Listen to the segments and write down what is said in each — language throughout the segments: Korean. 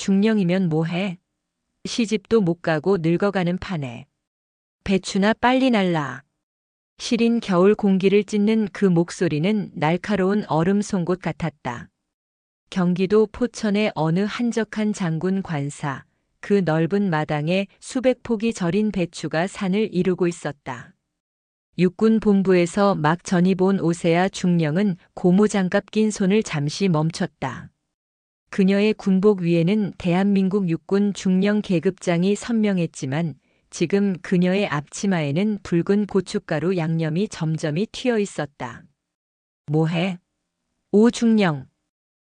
중령이면 뭐해? 시집도 못 가고 늙어가는 판에. 배추나 빨리 날라. 시린 겨울 공기를 찢는 그 목소리는 날카로운 얼음 송곳 같았다. 경기도 포천의 어느 한적한 장군 관사, 그 넓은 마당에 수백 폭이 절인 배추가 산을 이루고 있었다. 육군 본부에서 막 전입 온 오세아 중령은 고무장갑 낀 손을 잠시 멈췄다. 그녀의 군복 위에는 대한민국 육군 중령 계급장이 선명했지만 지금 그녀의 앞치마에는 붉은 고춧가루 양념이 점점이 튀어 있었다. 뭐해? 오 중령.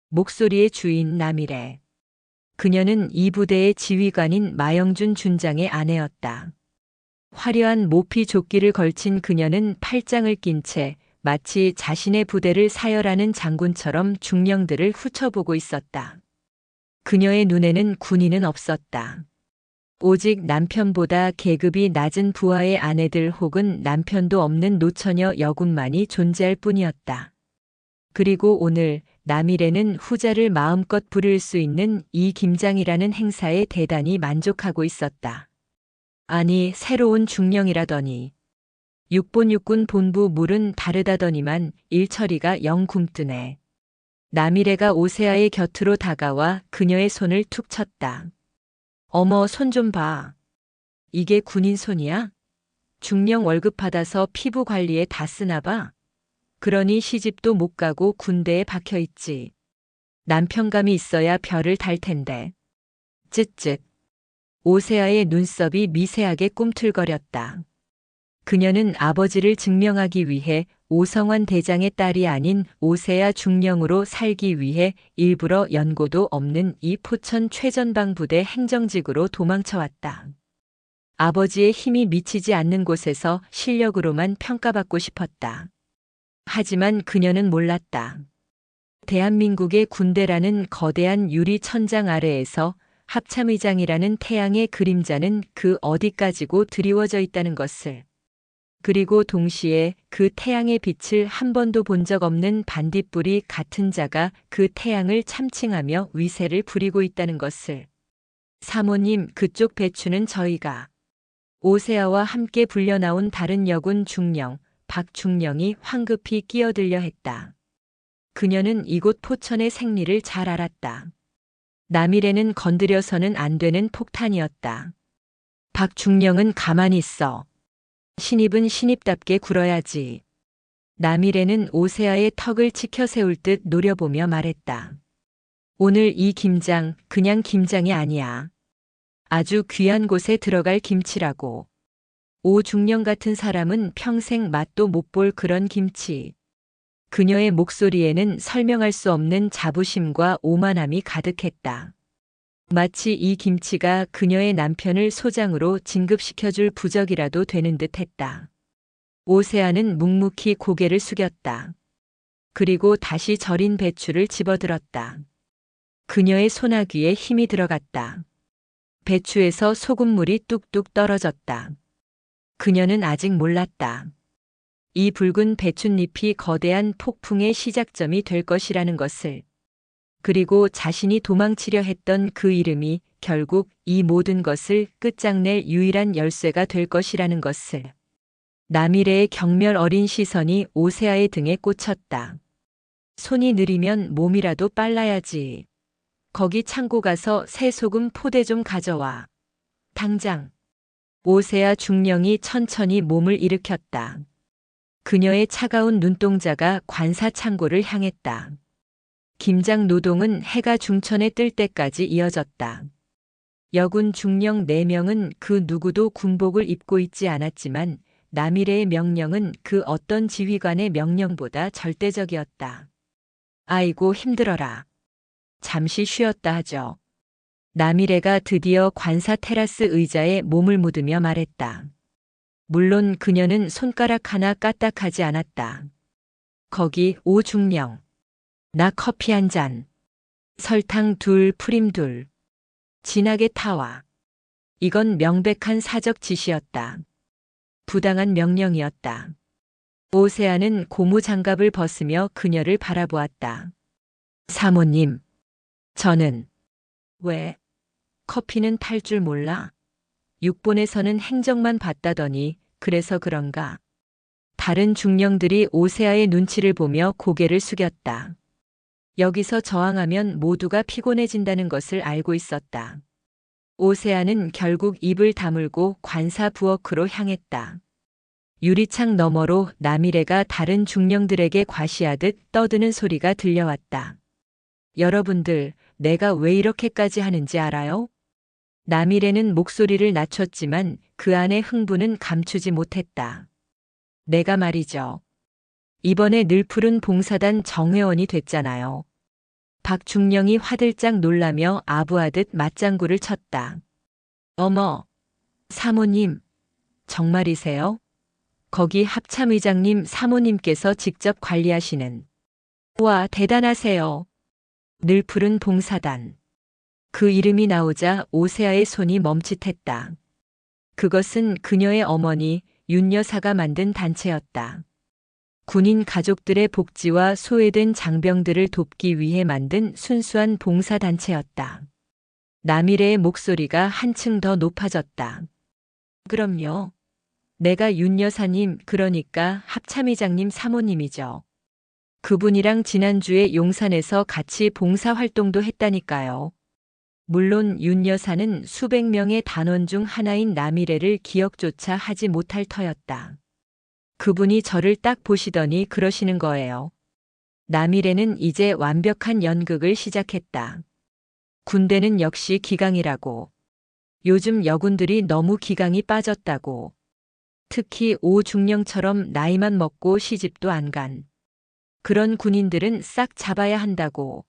목소리의 주인 남이래. 그녀는 이 부대의 지휘관인 마영준 준장의 아내였다. 화려한 모피 조끼를 걸친 그녀는 팔짱을 낀 채 마치 자신의 부대를 사열하는 장군처럼 중령들을 훑어보고 있었다. 그녀의 눈에는 군인은 없었다. 오직 남편보다 계급이 낮은 부하의 아내들 혹은 남편도 없는 노처녀 여군만이 존재할 뿐이었다. 그리고 오늘 남일에는 후자를 마음껏 부를 수 있는 이 김장이라는 행사에 대단히 만족하고 있었다. 아니, 새로운 중령이라더니. 육군 본부 물은 다르다더니만 일처리가 영 굼뜨네. 남이래가 오세아의 곁으로 다가와 그녀의 손을 툭 쳤다. 어머, 손 좀 봐. 이게 군인 손이야? 중령 월급 받아서 피부 관리에 다 쓰나 봐. 그러니 시집도 못 가고 군대에 박혀 있지. 남편감이 있어야 별을 달 텐데. 쯧쯧. 오세아의 눈썹이 미세하게 꿈틀거렸다. 그녀는 아버지를 증명하기 위해 오성환 대장의 딸이 아닌 오세아 중령으로 살기 위해 일부러 연고도 없는 이 포천 최전방 부대 행정직으로 도망쳐왔다. 아버지의 힘이 미치지 않는 곳에서 실력으로만 평가받고 싶었다. 하지만 그녀는 몰랐다. 대한민국의 군대라는 거대한 유리 천장 아래에서 합참의장이라는 태양의 그림자는 그 어디까지고 드리워져 있다는 것을. 그리고 동시에 그 태양의 빛을 한 번도 본 적 없는 반딧불이 같은 자가 그 태양을 참칭하며 위세를 부리고 있다는 것을. 사모님, 그쪽 배추는 저희가. 오세아와 함께 불려나온 다른 여군 중령, 박중령이 황급히 끼어들려 했다. 그녀는 이곳 포천의 생리를 잘 알았다. 남일에는 건드려서는 안 되는 폭탄이었다. 박중령은 가만히 있어. 신입은 신입답게 굴어야지. 남일에는 오세아의 턱을 치켜 세울 듯 노려보며 말했다. 오늘 이 김장 그냥 김장이 아니야. 아주 귀한 곳에 들어갈 김치라고. 오중령 같은 사람은 평생 맛도 못 볼 그런 김치. 그녀의 목소리에는 설명할 수 없는 자부심과 오만함이 가득했다. 마치 이 김치가 그녀의 남편을 소장으로 진급시켜줄 부적이라도 되는 듯 했다. 오세아는 묵묵히 고개를 숙였다. 그리고 다시 절인 배추를 집어들었다. 그녀의 소나귀에 힘이 들어갔다. 배추에서 소금물이 뚝뚝 떨어졌다. 그녀는 아직 몰랐다. 이 붉은 배춧잎이 거대한 폭풍의 시작점이 될 것이라는 것을. 그리고 자신이 도망치려 했던 그 이름이 결국 이 모든 것을 끝장낼 유일한 열쇠가 될 것이라는 것을. 남이래의 경멸 어린 시선이 오세아의 등에 꽂혔다. 손이 느리면 몸이라도 빨라야지. 거기 창고 가서 새소금 포대 좀 가져와. 당장. 오세아 중령이 천천히 몸을 일으켰다. 그녀의 차가운 눈동자가 관사 창고를 향했다. 김장 노동은 해가 중천에 뜰 때까지 이어졌다. 여군 중령 4명은 그 누구도 군복을 입고 있지 않았지만 남이래의 명령은 그 어떤 지휘관의 명령보다 절대적이었다. 아이고 힘들어라. 잠시 쉬었다 하죠. 남이래가 드디어 관사 테라스 의자에 몸을 묻으며 말했다. 물론 그녀는 손가락 하나 까딱하지 않았다. 거기 오중령. 나 커피 한 잔. 설탕 2, 프림 2. 진하게 타와. 이건 명백한 사적 지시였다. 부당한 명령이었다. 오세아는 고무 장갑을 벗으며 그녀를 바라보았다. 사모님. 저는. 왜? 커피는 탈 줄 몰라. 육본에서는 행적만 봤다더니 그래서 그런가. 다른 중령들이 오세아의 눈치를 보며 고개를 숙였다. 여기서 저항하면 모두가 피곤해진다는 것을 알고 있었다. 오세아는 결국 입을 다물고 관사 부엌으로 향했다. 유리창 너머로 나미래가 다른 중령들에게 과시하듯 떠드는 소리가 들려왔다. 여러분들, 내가 왜 이렇게까지 하는지 알아요? 나미래는 목소리를 낮췄지만 그 안의 흥분은 감추지 못했다. 내가 말이죠. 이번에 늘푸른 봉사단 정회원이 됐잖아요. 박중령이 화들짝 놀라며 아부하듯 맞장구를 쳤다. 어머, 사모님, 정말이세요? 거기 합참의장님 사모님께서 직접 관리하시는. 와, 대단하세요. 늘푸른 봉사단. 그 이름이 나오자 오세아의 손이 멈칫했다. 그것은 그녀의 어머니 윤 여사가 만든 단체였다. 군인 가족들의 복지와 소외된 장병들을 돕기 위해 만든 순수한 봉사단체였다. 나미래의 목소리가 한층 더 높아졌다. 그럼요. 내가 윤 여사님, 그러니까 합참의장님 사모님이죠. 그분이랑 지난주에 용산에서 같이 봉사활동도 했다니까요. 물론 윤 여사는 수백 명의 단원 중 하나인 나미래를 기억조차 하지 못할 터였다. 그분이 저를 딱 보시더니 그러시는 거예요. 나미래는 이제 완벽한 연극을 시작했다. 군대는 역시 기강이라고. 요즘 여군들이 너무 기강이 빠졌다고. 특히 오중령처럼 나이만 먹고 시집도 안 간. 그런 군인들은 싹 잡아야 한다고.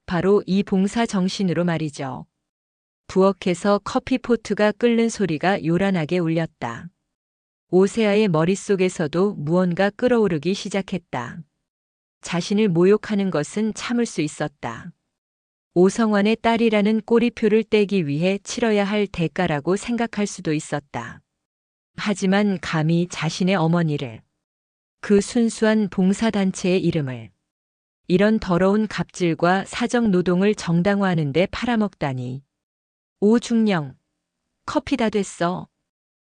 바로 이 봉사 정신으로 말이죠. 부엌에서 커피포트가 끓는 소리가 요란하게 울렸다. 오세아의 머릿속에서도 무언가 끓어오르기 시작했다. 자신을 모욕하는 것은 참을 수 있었다. 오성환의 딸이라는 꼬리표를 떼기 위해 치러야 할 대가라고 생각할 수도 있었다. 하지만 감히 자신의 어머니를, 그 순수한 봉사단체의 이름을, 이런 더러운 갑질과 사적노동을 정당화하는 데 팔아먹다니. 오중령, 커피 다 됐어.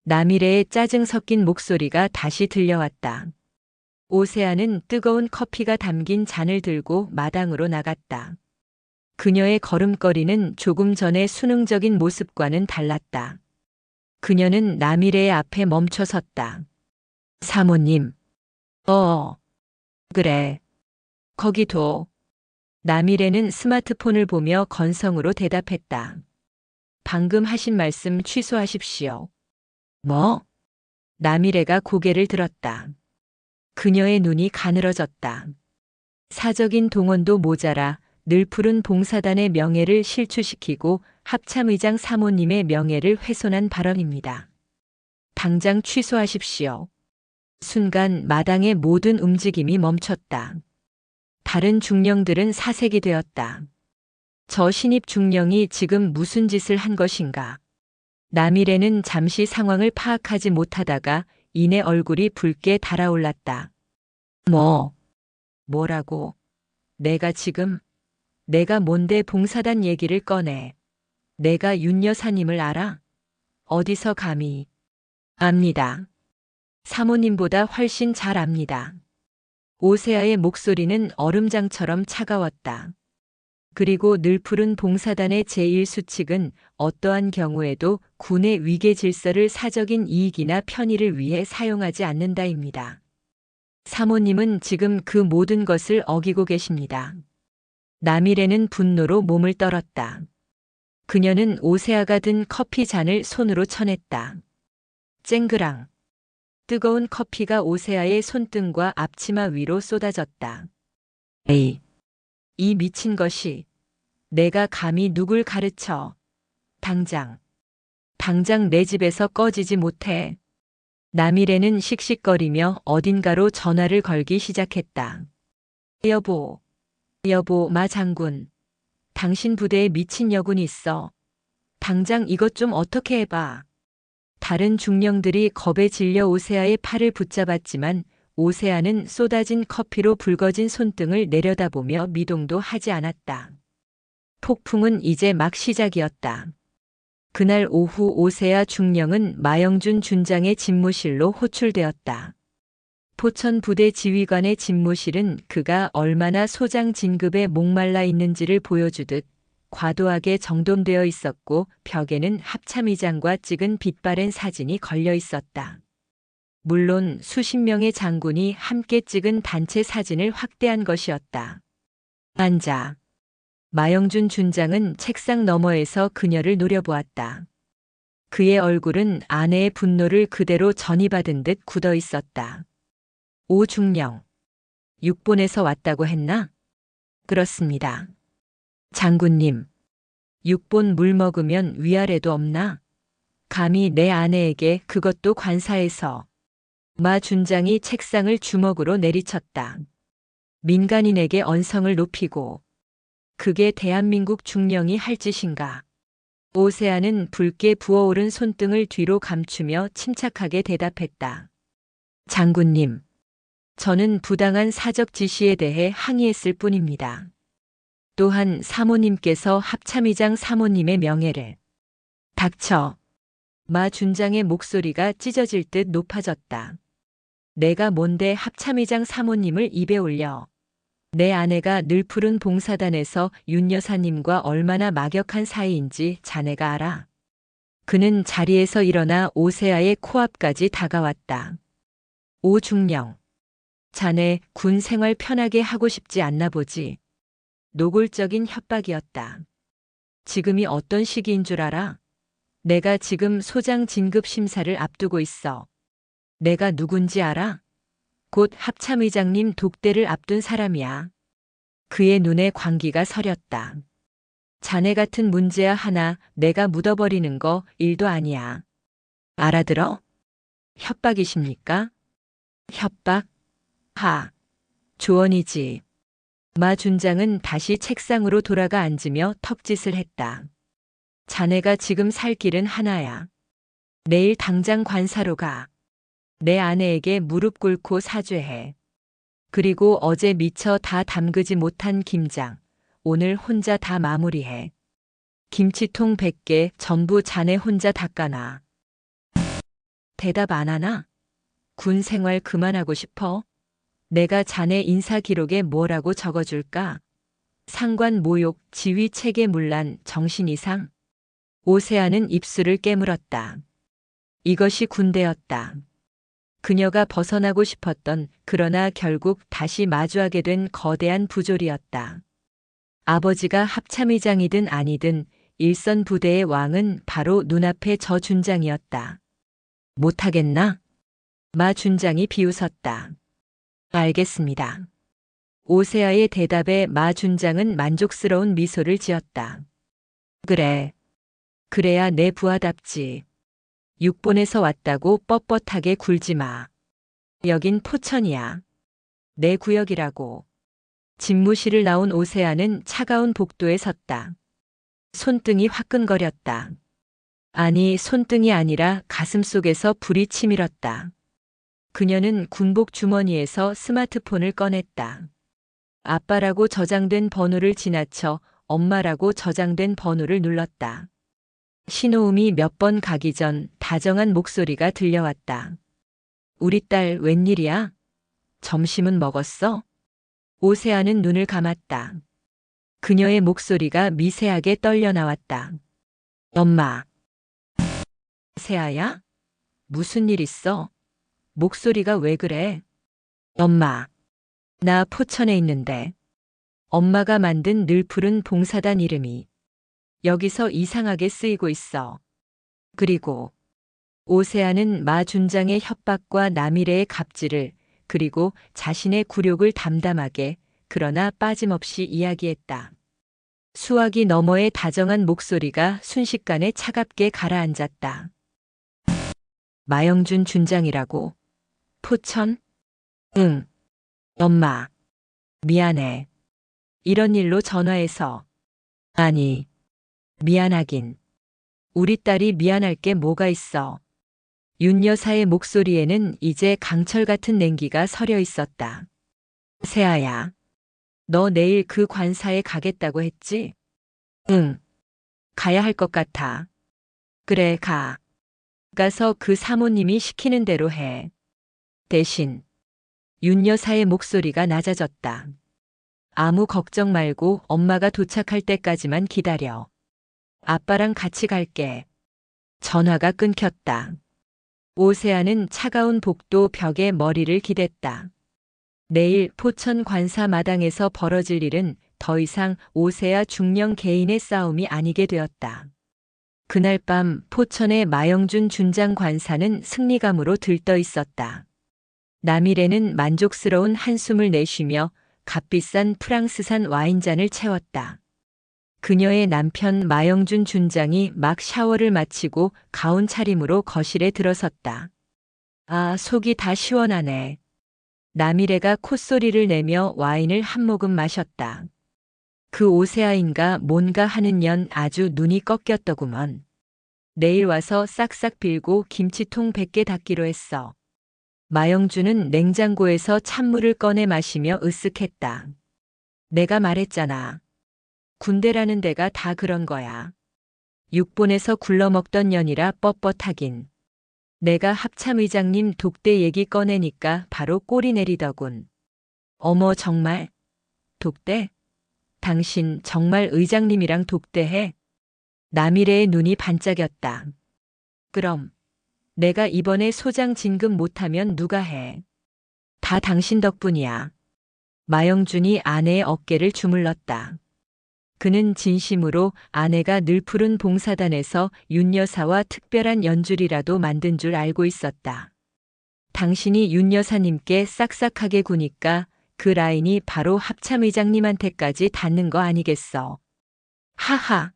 나미래의 짜증 섞인 목소리가 다시 들려왔다. 오세아는 뜨거운 커피가 담긴 잔을 들고 마당으로 나갔다. 그녀의 걸음걸이는 조금 전의 수능적인 모습과는 달랐다. 그녀는 나미래의 앞에 멈춰 섰다. 사모님. 그래. 거기 둬. 나미래는 스마트폰을 보며 건성으로 대답했다. 방금 하신 말씀 취소하십시오. 뭐? 나미래가 고개를 들었다. 그녀의 눈이 가늘어졌다. 사적인 동원도 모자라 늘푸른 봉사단의 명예를 실추시키고 합참의장 사모님의 명예를 훼손한 발언입니다. 당장 취소하십시오. 순간 마당의 모든 움직임이 멈췄다. 다른 중령들은 사색이 되었다. 저 신입 중령이 지금 무슨 짓을 한 것인가? 나미래는 잠시 상황을 파악하지 못하다가 이내 얼굴이 붉게 달아올랐다. 뭐라고? 내가 뭔데 봉사단 얘기를 꺼내. 내가 윤 여사님을 알아? 어디서 감히? 압니다. 사모님보다 훨씬 잘 압니다. 오세아의 목소리는 얼음장처럼 차가웠다. 그리고 늘푸른 봉사단의 제1수칙은 어떠한 경우에도 군의 위계 질서를 사적인 이익이나 편의를 위해 사용하지 않는다입니다. 사모님은 지금 그 모든 것을 어기고 계십니다. 나미래는 분노로 몸을 떨었다. 그녀는 오세아가 든 커피 잔을 손으로 쳐냈다. 쨍그랑. 뜨거운 커피가 오세아의 손등과 앞치마 위로 쏟아졌다. 에이, 이 미친 것이. 내가 감히 누굴 가르쳐. 당장 내 집에서 꺼지지 못해. 나미래는 씩씩거리며 어딘가로 전화를 걸기 시작했다. 여보, 마 장군. 당신 부대에 미친 여군이 있어. 당장 이것 좀 어떻게 해봐. 다른 중령들이 겁에 질려 오세아의 팔을 붙잡았지만 오세아는 쏟아진 커피로 붉어진 손등을 내려다보며 미동도 하지 않았다. 폭풍은 이제 막 시작이었다. 그날 오후 오세아 중령은 마영준 준장의 집무실로 호출되었다. 포천 부대 지휘관의 집무실은 그가 얼마나 소장 진급에 목말라 있는지를 보여주듯 과도하게 정돈되어 있었고 벽에는 합참의장과 찍은 빛바랜 사진이 걸려 있었다. 물론 수십 명의 장군이 함께 찍은 단체 사진을 확대한 것이었다. 앉아. 마영준 준장은 책상 너머에서 그녀를 노려보았다. 그의 얼굴은 아내의 분노를 그대로 전이받은 듯 굳어 있었다. 오중령. 육본에서 왔다고 했나? 그렇습니다. 장군님. 육본 물 먹으면 위아래도 없나? 감히 내 아내에게 그것도 관사에서. 마 준장이 책상을 주먹으로 내리쳤다. 민간인에게 언성을 높이고. 그게 대한민국 중령이 할 짓인가? 오세아는 붉게 부어오른 손등을 뒤로 감추며 침착하게 대답했다. 장군님, 저는 부당한 사적 지시에 대해 항의했을 뿐입니다. 또한 사모님께서 합참의장 사모님의 명예를. 닥쳐. 마 준장의 목소리가 찢어질 듯 높아졌다. 내가 뭔데 합참의장 사모님을 입에 올려. 내 아내가 늘푸른 봉사단에서 윤 여사님과 얼마나 막역한 사이인지 자네가 알아. 그는 자리에서 일어나 오세아의 코앞까지 다가왔다. 오중령. 자네 군 생활 편하게 하고 싶지 않나 보지. 노골적인 협박이었다. 지금이 어떤 시기인 줄 알아? 내가 지금 소장 진급 심사를 앞두고 있어. 내가 누군지 알아? 곧 합참의장님 독대를 앞둔 사람이야. 그의 눈에 광기가 서렸다. 자네 같은 문제야 하나 내가 묻어버리는 거 일도 아니야. 알아들어? 협박이십니까? 협박? 하. 조언이지. 마 준장은 다시 책상으로 돌아가 앉으며 턱짓을 했다. 자네가 지금 살 길은 하나야. 내일 당장 관사로 가. 내 아내에게 무릎 꿇고 사죄해. 그리고 어제 미처 다 담그지 못한 김장, 오늘 혼자 다 마무리해. 김치통 100개 전부 자네 혼자 닦아놔. 대답 안 하나? 군 생활 그만하고 싶어? 내가 자네 인사 기록에 뭐라고 적어줄까? 상관 모욕, 지휘 체계 문란, 정신 이상? 오세아는 입술을 깨물었다. 이것이 군대였다. 그녀가 벗어나고 싶었던 그러나 결국 다시 마주하게 된 거대한 부조리였다. 아버지가 합참의장이든 아니든 일선 부대의 왕은 바로 눈앞의 저 준장이었다. 못하겠나? 마 준장이 비웃었다. 알겠습니다. 오세아의 대답에 마 준장은 만족스러운 미소를 지었다. 그래. 그래야 내 부하답지. 육본에서 왔다고 뻣뻣하게 굴지 마. 여긴 포천이야. 내 구역이라고. 집무실을 나온 오세아는 차가운 복도에 섰다. 손등이 화끈거렸다. 아니, 손등이 아니라 가슴 속에서 불이 치밀었다. 그녀는 군복 주머니에서 스마트폰을 꺼냈다. 아빠라고 저장된 번호를 지나쳐 엄마라고 저장된 번호를 눌렀다. 신호음이 몇 번 가기 전 다정한 목소리가 들려왔다. 우리 딸 웬일이야? 점심은 먹었어? 오세아는 눈을 감았다. 그녀의 목소리가 미세하게 떨려 나왔다. 엄마. 세아야? 무슨 일 있어? 목소리가 왜 그래? 엄마. 나 포천에 있는데. 엄마가 만든 늘푸른 봉사단 이름이 여기서 이상하게 쓰이고 있어. 그리고 오세아는 마 준장의 협박과 남일의 갑질을 그리고 자신의 굴욕을 담담하게 그러나 빠짐없이 이야기했다. 수화기 너머의 다정한 목소리가 순식간에 차갑게 가라앉았다. 마영준 준장이라고? 포천? 응. 엄마. 미안해. 이런 일로 전화해서. 아니. 미안하긴. 우리 딸이 미안할 게 뭐가 있어. 윤 여사의 목소리에는 이제 강철 같은 냉기가 서려 있었다. 세아야. 너 내일 그 관사에 가겠다고 했지? 응. 가야 할 것 같아. 그래, 가. 가서 그 사모님이 시키는 대로 해. 대신 윤 여사의 목소리가 낮아졌다. 아무 걱정 말고 엄마가 도착할 때까지만 기다려. 아빠랑 같이 갈게. 전화가 끊겼다. 오세아는 차가운 복도 벽에 머리를 기댔다. 내일 포천 관사 마당에서 벌어질 일은 더 이상 오세아 중령 개인의 싸움이 아니게 되었다. 그날 밤 포천의 마영준 준장 관사는 승리감으로 들떠 있었다. 남일에는 만족스러운 한숨을 내쉬며 값비싼 프랑스산 와인잔을 채웠다. 그녀의 남편 마영준 준장이 막 샤워를 마치고 가운 차림으로 거실에 들어섰다. 아, 속이 다 시원하네. 남일애가 콧소리를 내며 와인을 한 모금 마셨다. 그 오세아인가 뭔가 하는 년 아주 눈이 꺾였더구먼. 내일 와서 싹싹 빌고 김치통 100개 닦기로 했어. 마영준은 냉장고에서 찬물을 꺼내 마시며 으쓱했다. 내가 말했잖아. 군대라는 데가 다 그런 거야. 육본에서 굴러먹던 년이라 뻣뻣하긴. 내가 합참의장님 독대 얘기 꺼내니까 바로 꼬리 내리더군. 어머 정말? 독대? 당신 정말 의장님이랑 독대해? 남일애의 눈이 반짝였다. 그럼 내가 이번에 소장 진급 못하면 누가 해? 다 당신 덕분이야. 마영준이 아내의 어깨를 주물렀다. 그는 진심으로 아내가 늘 푸른 봉사단에서 윤 여사와 특별한 연줄이라도 만든 줄 알고 있었다. 당신이 윤 여사님께 싹싹하게 구니까 그 라인이 바로 합참의장님한테까지 닿는 거 아니겠어. 하하.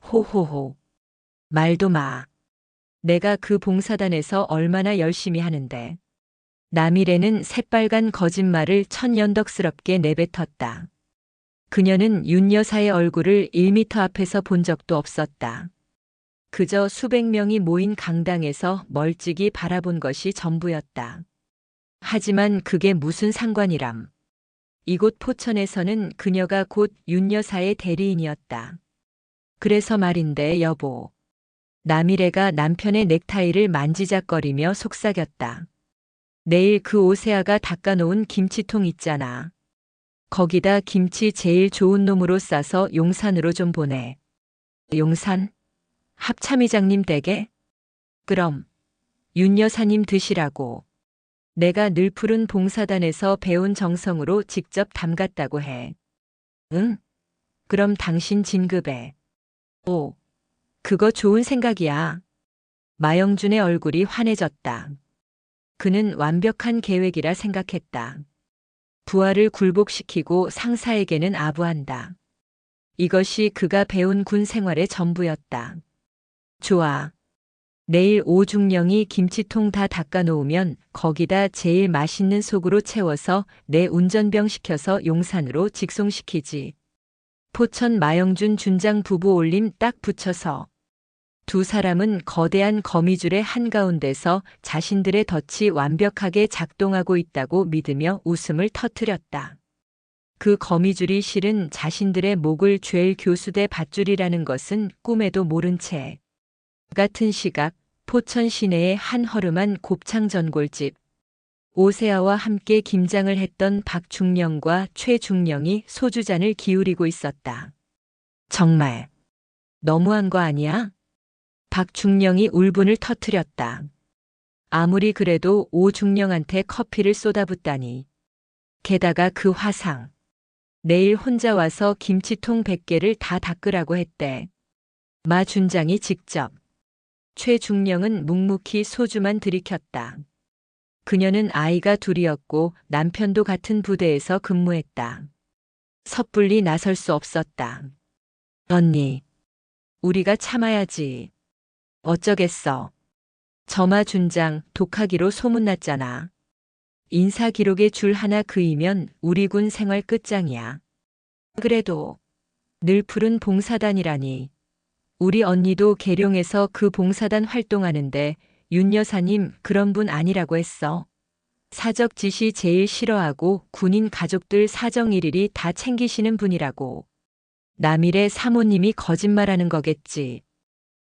호호호. 말도 마. 내가 그 봉사단에서 얼마나 열심히 하는데. 남일에는 새빨간 거짓말을 천연덕스럽게 내뱉었다. 그녀는 윤 여사의 얼굴을 1미터 앞에서 본 적도 없었다. 그저 수백 명이 모인 강당에서 멀찍이 바라본 것이 전부였다. 하지만 그게 무슨 상관이람. 이곳 포천에서는 그녀가 곧 윤 여사의 대리인이었다. 그래서 말인데 여보. 남일애가 남편의 넥타이를 만지작거리며 속삭였다. 내일 그 오세아가 닦아놓은 김치통 있잖아. 거기다 김치 제일 좋은 놈으로 싸서 용산으로 좀 보내. 용산? 합참의장님 댁에? 그럼 윤 여사님 드시라고. 내가 늘 푸른 봉사단에서 배운 정성으로 직접 담갔다고 해. 응? 그럼 당신 진급해. 오, 그거 좋은 생각이야. 마영준의 얼굴이 환해졌다. 그는 완벽한 계획이라 생각했다. 부하를 굴복시키고 상사에게는 아부한다. 이것이 그가 배운 군 생활의 전부였다. 좋아. 내일 오중령이 김치통 다 닦아놓으면 거기다 제일 맛있는 속으로 채워서 내 운전병 시켜서 용산으로 직송시키지. 포천 마영준 준장 부부 올림 딱 붙여서. 두 사람은 거대한 거미줄의 한가운데서 자신들의 덫이 완벽하게 작동하고 있다고 믿으며 웃음을 터뜨렸다. 그 거미줄이 실은 자신들의 목을 죄일 교수대 밧줄이라는 것은 꿈에도 모른 채. 같은 시각 포천 시내의 한 허름한 곱창 전골집. 오세아와 함께 김장을 했던 박중령과 최중령이 소주잔을 기울이고 있었다. 정말 너무한 거 아니야? 박중령이 울분을 터뜨렸다. 아무리 그래도 오중령한테 커피를 쏟아붓다니. 게다가 그 화상. 내일 혼자 와서 김치통 100개를 다 닦으라고 했대. 마 준장이 직접. 최중령은 묵묵히 소주만 들이켰다. 그녀는 아이가 둘이었고 남편도 같은 부대에서 근무했다. 섣불리 나설 수 없었다. 언니, 우리가 참아야지. 어쩌겠어. 점화 준장 독하기로 소문났잖아. 인사 기록에 줄 하나 그이면 우리 군 생활 끝장이야. 그래도 늘 푸른 봉사단이라니. 우리 언니도 계룡에서 그 봉사단 활동하는데 윤 여사님 그런 분 아니라고 했어. 사적 지시 제일 싫어하고 군인 가족들 사정 일일이 다 챙기시는 분이라고. 남일의 사모님이 거짓말하는 거겠지.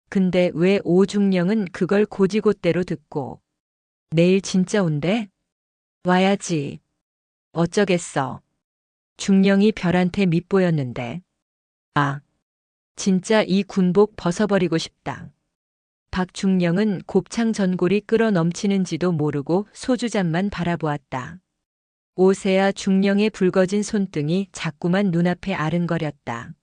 근데 왜 오중령은 그걸 고지곳대로 듣고 내일 진짜 온대? 와야지. 어쩌겠어. 중령이 별한테 밉보였는데. 아, 진짜 이 군복 벗어버리고 싶다. 박중령은 곱창 전골이 끓어 넘치는지도 모르고 소주잔만 바라보았다. 오세야 중령의 붉어진 손등이 자꾸만 눈앞에 아른거렸다.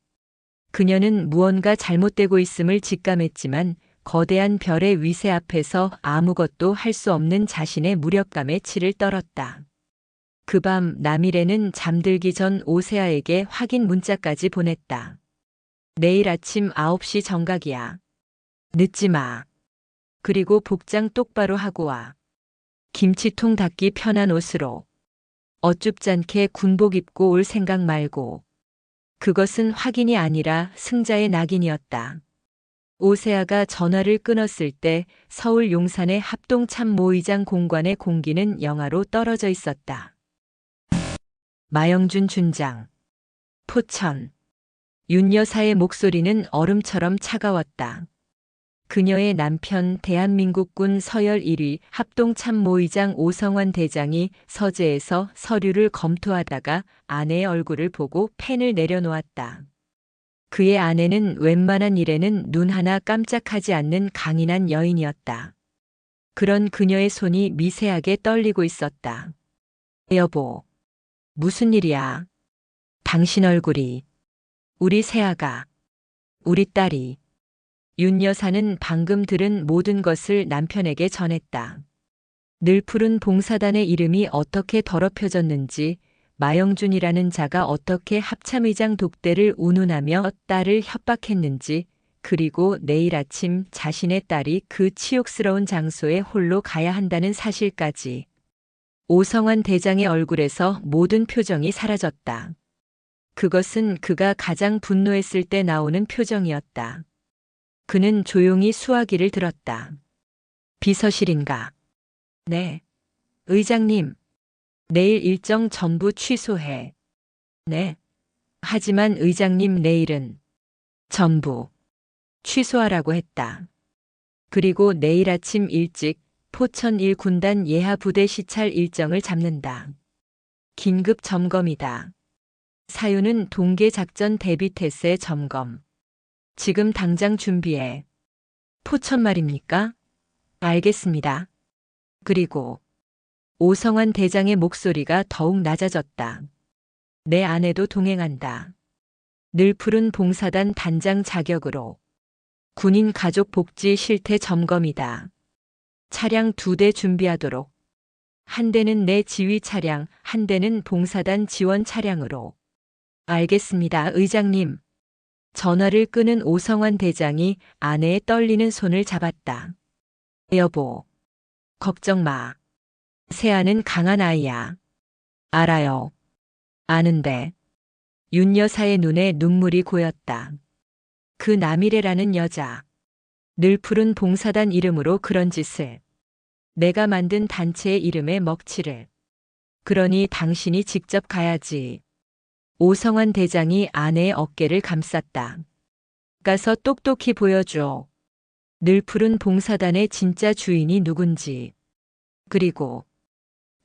그녀는 무언가 잘못되고 있음을 직감했지만 거대한 별의 위세 앞에서 아무것도 할 수 없는 자신의 무력감에 치를 떨었다. 그 밤 남일에는 잠들기 전 오세아에게 확인 문자까지 보냈다. 내일 아침 9시 정각이야. 늦지 마. 그리고 복장 똑바로 하고 와. 김치통 닦기 편한 옷으로. 어쭙잖게 군복 입고 올 생각 말고. 그것은 확인이 아니라 승자의 낙인이었다. 오세아가 전화를 끊었을 때 서울 용산의 합동참모의장 공관의 공기는 영하로 떨어져 있었다. 마영준 준장. 포천. 윤 여사의 목소리는 얼음처럼 차가웠다. 그녀의 남편 대한민국군 서열 1위 합동참모의장 오성환 대장이 서재에서 서류를 검토하다가 아내의 얼굴을 보고 펜을 내려놓았다. 그의 아내는 웬만한 일에는 눈 하나 깜짝하지 않는 강인한 여인이었다. 그런 그녀의 손이 미세하게 떨리고 있었다. 여보, 무슨 일이야? 당신 얼굴이, 우리 새아가, 우리 딸이. 윤 여사는 방금 들은 모든 것을 남편에게 전했다. 늘 푸른 봉사단의 이름이 어떻게 더럽혀졌는지, 마영준이라는 자가 어떻게 합참의장 독대를 운운하며 딸을 협박했는지, 그리고 내일 아침 자신의 딸이 그 치욕스러운 장소에 홀로 가야 한다는 사실까지. 오성환 대장의 얼굴에서 모든 표정이 사라졌다. 그것은 그가 가장 분노했을 때 나오는 표정이었다. 그는 조용히 수화기를 들었다. 비서실인가? 네. 의장님. 내일 일정 전부 취소해. 네. 하지만 의장님 내일은 전부 취소하라고 했다. 그리고 내일 아침 일찍 포천 1군단 예하부대 시찰 일정을 잡는다. 긴급 점검이다. 사유는 동계작전 대비 태세 점검. 지금 당장 준비해. 포천 말입니까? 알겠습니다. 그리고 오성환 대장의 목소리가 더욱 낮아졌다. 내 아내도 동행한다. 늘 푸른 봉사단 단장 자격으로. 군인 가족 복지 실태 점검이다. 차량 2대 준비하도록. 한 대는 내 지휘 차량, 한 대는 봉사단 지원 차량으로. 알겠습니다, 의장님. 전화를 끄는 오성환 대장이 아내의 떨리는 손을 잡았다. 여보, 걱정 마. 세아는 강한 아이야. 알아요. 아는데. 윤 여사의 눈에 눈물이 고였다. 그 남일애라는 여자. 늘 푸른 봉사단 이름으로 그런 짓을. 내가 만든 단체의 이름에 먹칠을. 그러니 당신이 직접 가야지. 오성환 대장이 아내의 어깨를 감쌌다. 가서 똑똑히 보여줘. 늘 푸른 봉사단의 진짜 주인이 누군지. 그리고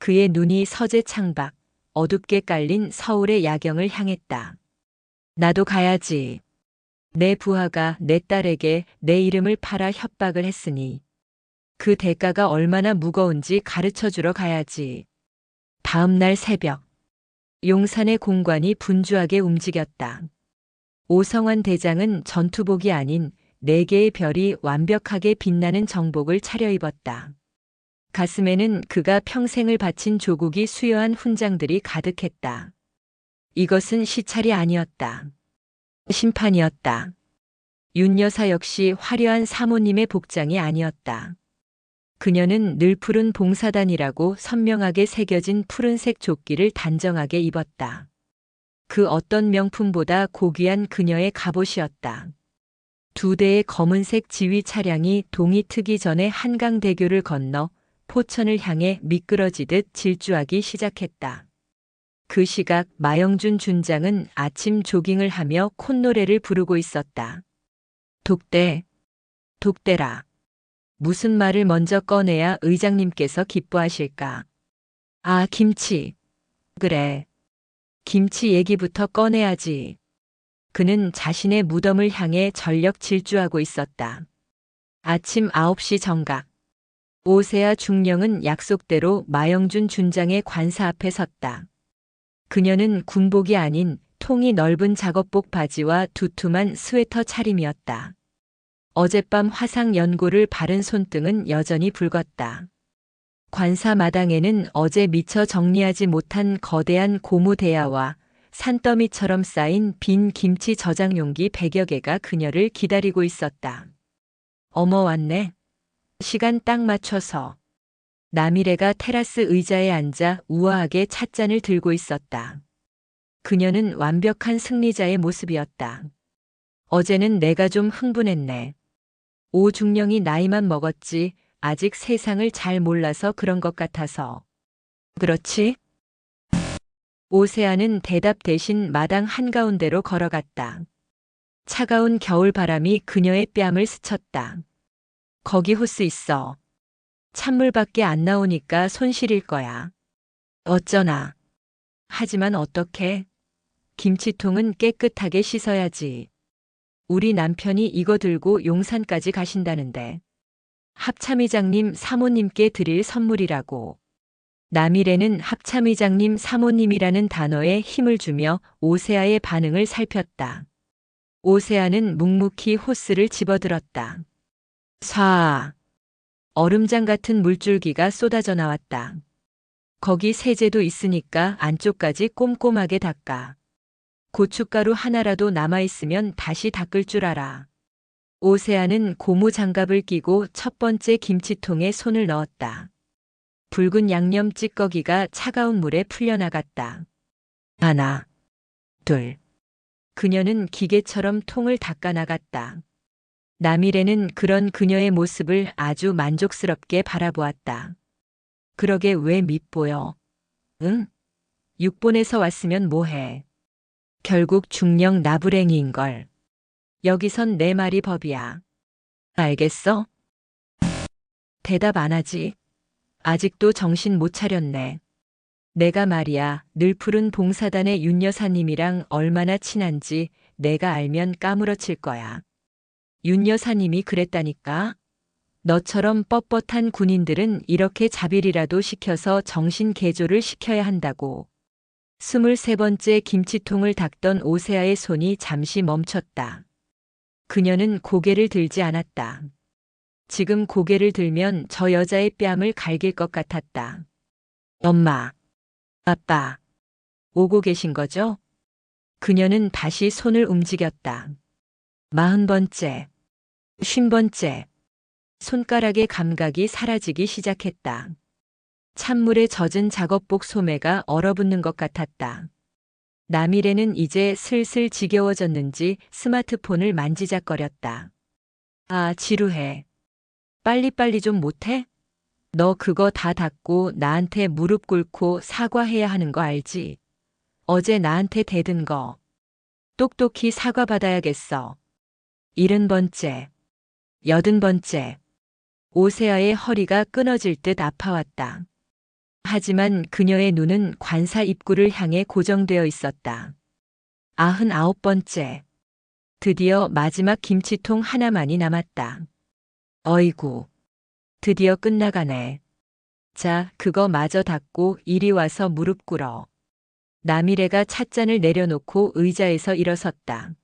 그의 눈이 서재 창밖, 어둡게 깔린 서울의 야경을 향했다. 나도 가야지. 내 부하가 내 딸에게 내 이름을 팔아 협박을 했으니 그 대가가 얼마나 무거운지 가르쳐 주러 가야지. 다음 날 새벽. 용산의 공관이 분주하게 움직였다. 오성환 대장은 전투복이 아닌 4개의 별이 완벽하게 빛나는 정복을 차려입었다. 가슴에는 그가 평생을 바친 조국이 수여한 훈장들이 가득했다. 이것은 시찰이 아니었다. 심판이었다. 윤 여사 역시 화려한 사모님의 복장이 아니었다. 그녀는 늘 푸른 봉사단이라고 선명하게 새겨진 푸른색 조끼를 단정하게 입었다. 그 어떤 명품보다 고귀한 그녀의 갑옷이었다. 2대의 검은색 지휘 차량이 동이 트기 전에 한강대교를 건너 포천을 향해 미끄러지듯 질주하기 시작했다. 그 시각 마영준 준장은 아침 조깅을 하며 콧노래를 부르고 있었다. 독대, 독대라. 무슨 말을 먼저 꺼내야 의장님께서 기뻐하실까? 아, 김치. 그래. 김치 얘기부터 꺼내야지. 그는 자신의 무덤을 향해 전력 질주하고 있었다. 아침 9시 정각. 오세아 중령은 약속대로 마영준 준장의 관사 앞에 섰다. 그녀는 군복이 아닌 통이 넓은 작업복 바지와 두툼한 스웨터 차림이었다. 어젯밤 화상 연고를 바른 손등은 여전히 붉었다. 관사 마당에는 어제 미처 정리하지 못한 거대한 고무 대야와 산더미처럼 쌓인 빈 김치 저장 용기 100여 개가 그녀를 기다리고 있었다. 어머 왔네. 시간 딱 맞춰서. 남이래가 테라스 의자에 앉아 우아하게 찻잔을 들고 있었다. 그녀는 완벽한 승리자의 모습이었다. 어제는 내가 좀 흥분했네. 오중령이 나이만 먹었지 아직 세상을 잘 몰라서 그런 것 같아서. 그렇지? 오세아는 대답 대신 마당 한가운데로 걸어갔다. 차가운 겨울 바람이 그녀의 뺨을 스쳤다. 거기 호스 있어. 찬물밖에 안 나오니까 손 시릴 거야. 어쩌나. 하지만 어떡해? 김치통은 깨끗하게 씻어야지. 우리 남편이 이거 들고 용산까지 가신다는데. 합참의장님 사모님께 드릴 선물이라고. 남일에는 합참의장님 사모님이라는 단어에 힘을 주며 오세아의 반응을 살폈다. 오세아는 묵묵히 호스를 집어들었다. 쏴. 얼음장 같은 물줄기가 쏟아져 나왔다. 거기 세제도 있으니까 안쪽까지 꼼꼼하게 닦아. 고춧가루 하나라도 남아있으면 다시 닦을 줄 알아. 오세아는 고무 장갑을 끼고 첫 번째 김치통에 손을 넣었다. 붉은 양념 찌꺼기가 차가운 물에 풀려나갔다. 하나, 둘. 그녀는 기계처럼 통을 닦아 나갔다. 남일에는 그런 그녀의 모습을 아주 만족스럽게 바라보았다. 그러게 왜 밉보여? 응? 육본에서 왔으면 뭐해? 결국 중령 나부랭이인걸. 여기선 내 말이 법이야. 알겠어? 대답 안 하지. 아직도 정신 못 차렸네. 내가 말이야 늘 푸른 봉사단의 윤 여사님이랑 얼마나 친한지 내가 알면 까무러칠 거야. 윤 여사님이 그랬다니까. 너처럼 뻣뻣한 군인들은 이렇게 자비리라도 시켜서 정신 개조를 시켜야 한다고. 23번째 김치통을 닦던 오세아의 손이 잠시 멈췄다. 그녀는 고개를 들지 않았다. 지금 고개를 들면 저 여자의 뺨을 갈길 것 같았다. 엄마, 아빠, 오고 계신 거죠? 그녀는 다시 손을 움직였다. 40번째, 50번째. 손가락의 감각이 사라지기 시작했다. 찬물에 젖은 작업복 소매가 얼어붙는 것 같았다. 남일에는 이제 슬슬 지겨워졌는지 스마트폰을 만지작거렸다. 아, 지루해. 빨리빨리 좀 못해? 너 그거 다 닫고 나한테 무릎 꿇고 사과해야 하는 거 알지? 어제 나한테 대든 거. 똑똑히 사과받아야겠어. 70번째, 80번째. 오세아의 허리가 끊어질 듯 아파왔다. 하지만 그녀의 눈은 관사 입구를 향해 고정되어 있었다. 99번째. 드디어 마지막 김치통 하나만이 남았다. 어이구. 드디어 끝나가네. 자, 그거 마저 닫고 이리 와서 무릎 꿇어. 남이래가 찻잔을 내려놓고 의자에서 일어섰다.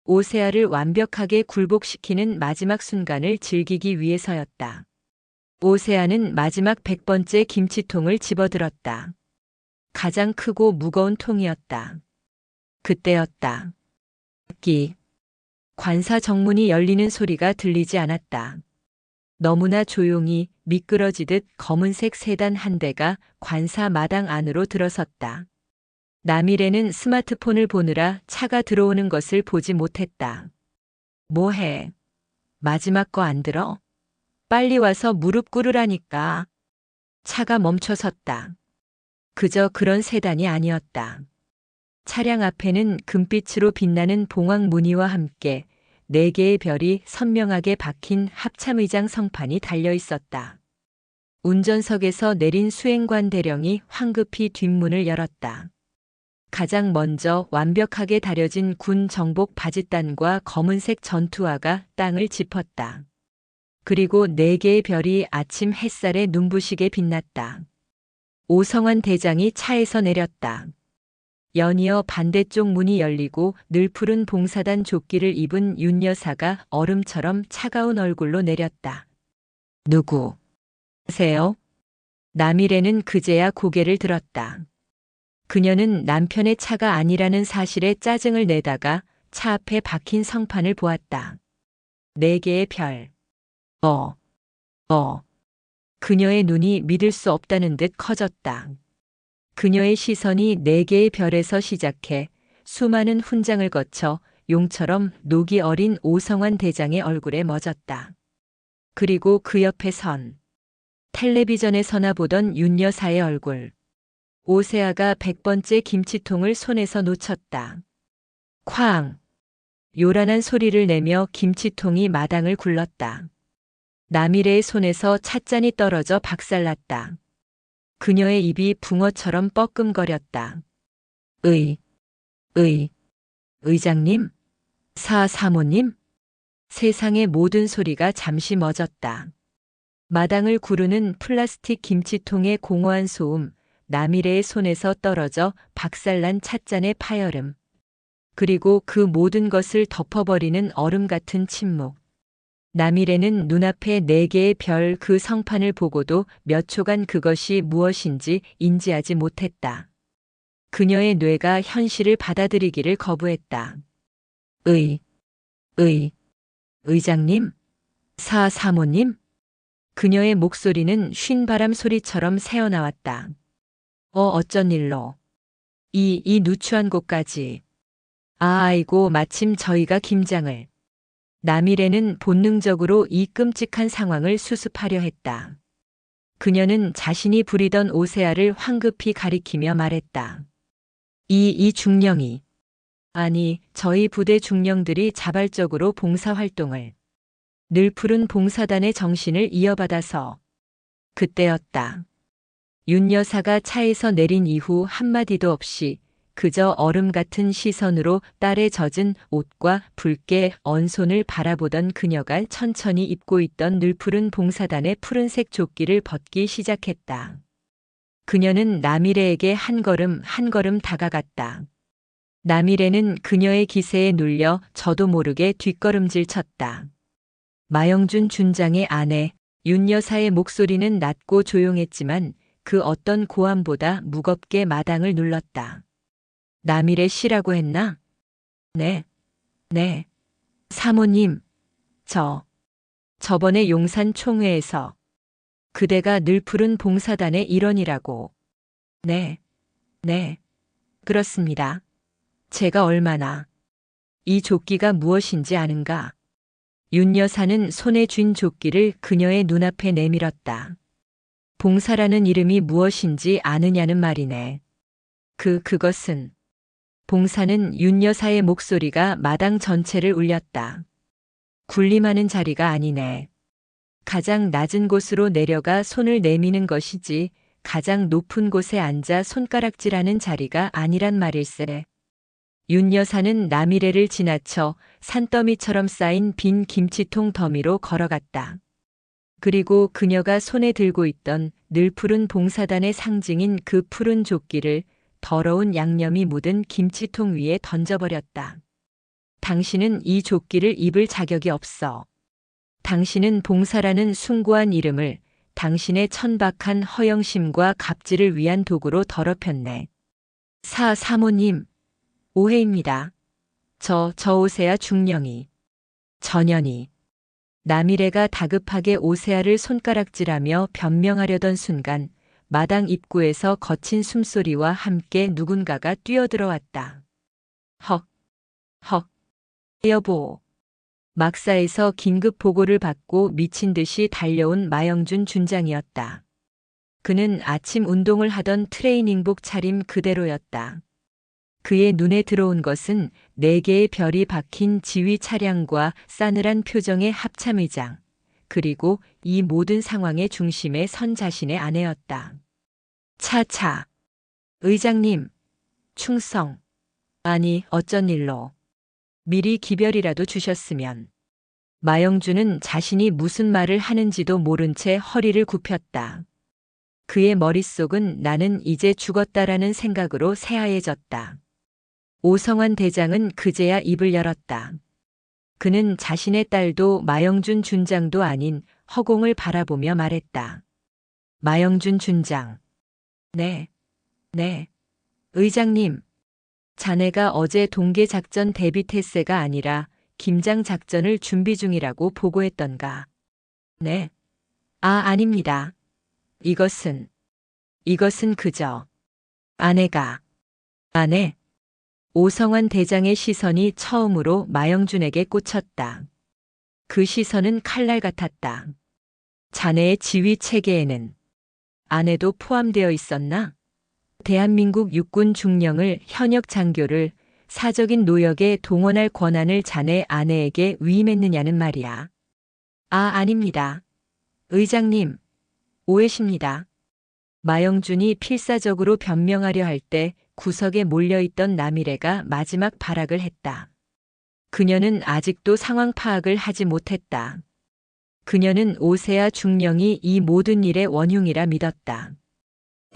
오세아를 완벽하게 굴복시키는 마지막 순간을 즐기기 위해서였다. 오세아는 마지막 100번째 김치통을 집어들었다. 가장 크고 무거운 통이었다. 그때였다. 관사 정문이 열리는 소리가 들리지 않았다. 너무나 조용히 미끄러지듯 검은색 세단 한 대가 관사 마당 안으로 들어섰다. 남일에는 스마트폰을 보느라 차가 들어오는 것을 보지 못했다. 뭐해? 마지막 거 안 들어? 빨리 와서 무릎 꿇으라니까. 차가 멈춰섰다. 그저 그런 세단이 아니었다. 차량 앞에는 금빛으로 빛나는 봉황 무늬와 함께 4개의 별이 선명하게 박힌 합참의장 성판이 달려 있었다. 운전석에서 내린 수행관 대령이 황급히 뒷문을 열었다. 가장 먼저 완벽하게 다려진 군 정복 바짓단과 검은색 전투화가 땅을 짚었다. 그리고 4개의 별이 아침 햇살에 눈부시게 빛났다. 오성환 대장이 차에서 내렸다. 연이어 반대쪽 문이 열리고 늘푸른 봉사단 조끼를 입은 윤 여사가 얼음처럼 차가운 얼굴로 내렸다. 누구세요? 남일애는 그제야 고개를 들었다. 그녀는 남편의 차가 아니라는 사실에 짜증을 내다가 차 앞에 박힌 성판을 보았다. 4개의 별. 그녀의 눈이 믿을 수 없다는 듯 커졌다. 그녀의 시선이 4개의 별에서 시작해 수많은 훈장을 거쳐 용처럼 녹이 어린 오성환 대장의 얼굴에 멎었다. 그리고 그 옆에 텔레비전에서나 보던 윤 여사의 얼굴. 오세아가 100번째 김치통을 손에서 놓쳤다. 쾅! 요란한 소리를 내며 김치통이 마당을 굴렀다. 남일의 손에서 찻잔이 떨어져 박살났다. 그녀의 입이 붕어처럼 뻐끔거렸다. 의장님? 사모님? 세상의 모든 소리가 잠시 멎었다. 마당을 구르는 플라스틱 김치통의 공허한 소음, 남일의 손에서 떨어져 박살난 찻잔의 파열음. 그리고 그 모든 것을 덮어버리는 얼음 같은 침묵. 남일애는 눈앞에 4개의 별 그 성판을 보고도 몇 초간 그것이 무엇인지 인지하지 못했다. 그녀의 뇌가 현실을 받아들이기를 거부했다. 의장님? 사모님? 그녀의 목소리는 쉰 바람 소리처럼 새어나왔다. 어쩐 일로? 이 누추한 곳까지. 아이고, 마침 저희가 김장을. 남일애는 본능적으로 이 끔찍한 상황을 수습하려 했다. 그녀는 자신이 부리던 오세아를 황급히 가리키며 말했다. 이 중령이. 아니, 저희 부대 중령들이 자발적으로 봉사활동을. 늘푸른 봉사단의 정신을 이어받아서. 그때였다. 윤 여사가 차에서 내린 이후 한마디도 없이 그저 얼음 같은 시선으로 딸의 젖은 옷과 붉게 언 손을 바라보던 그녀가 천천히 입고 있던 늘푸른 봉사단의 푸른색 조끼를 벗기 시작했다. 그녀는 남일애에게 한 걸음 한 걸음 다가갔다. 남일애는 그녀의 기세에 눌려 저도 모르게 뒷걸음질 쳤다. 마영준 준장의 아내 윤 여사의 목소리는 낮고 조용했지만 그 어떤 고함보다 무겁게 마당을 눌렀다. 남일애 씨라고 했나? 네. 사모님, 저번에 용산 총회에서 그대가 늘푸른 봉사단의 일원이라고. 네. 그렇습니다. 제가 얼마나 이 조끼가 무엇인지 아는가? 윤 여사는 손에 쥔 조끼를 그녀의 눈앞에 내밀었다. 봉사라는 이름이 무엇인지 아느냐는 말이네. 그것은. 봉사는 윤 여사의 목소리가 마당 전체를 울렸다. 군림하는 자리가 아니네. 가장 낮은 곳으로 내려가 손을 내미는 것이지 가장 높은 곳에 앉아 손가락질하는 자리가 아니란 말일세. 윤 여사는 남일애를 지나쳐 산더미처럼 쌓인 빈 김치통 더미로 걸어갔다. 그리고 그녀가 손에 들고 있던 늘푸른 봉사단의 상징인 그 푸른 조끼를 더러운 양념이 묻은 김치통 위에 던져버렸다. 당신은 이 조끼를 입을 자격이 없어. 당신은 봉사라는 숭고한 이름을 당신의 천박한 허영심과 갑질을 위한 도구로 더럽혔네. 사모님, 오해입니다. 저 오세아 중령이. 전현이. 남일애가 다급하게 오세아를 손가락질하며 변명하려던 순간 마당 입구에서 거친 숨소리와 함께 누군가가 뛰어들어왔다. 헉. 여보. 막사에서 긴급 보고를 받고 미친 듯이 달려온 마영준 준장이었다. 그는 아침 운동을 하던 트레이닝복 차림 그대로였다. 그의 눈에 들어온 것은 4개의 별이 박힌 지휘 차량과 싸늘한 표정의 합참의장, 그리고 이 모든 상황의 중심에 선 자신의 아내였다. 차차. 의장님, 충성. 아니, 어쩐 일로. 미리 기별이라도 주셨으면. 마영준은 자신이 무슨 말을 하는지도 모른 채 허리를 굽혔다. 그의 머릿속은 나는 이제 죽었다라는 생각으로 새하얘졌다. 오성환 대장은 그제야 입을 열었다. 그는 자신의 딸도 마영준 준장도 아닌 허공을 바라보며 말했다. 마영준 준장. 네. 의장님. 자네가 어제 동계작전 대비 태세가 아니라 김장 작전을 준비 중이라고 보고했던가. 네. 아닙니다. 이것은 그저 아내. 오성환 대장의 시선이 처음으로 마영준에게 꽂혔다. 그 시선은 칼날 같았다. 자네의 지휘 체계에는 아내도 포함되어 있었나? 대한민국 육군 중령을 현역 장교를 사적인 노역에 동원할 권한을 자네 아내에게 위임했느냐는 말이야. 아닙니다. 의장님, 오해십니다. 마영준이 필사적으로 변명하려 할 때 구석에 몰려있던 남이래가 마지막 발악을 했다. 그녀는 아직도 상황 파악을 하지 못했다. 그녀는 오세아 중령이 이 모든 일의 원흉이라 믿었다.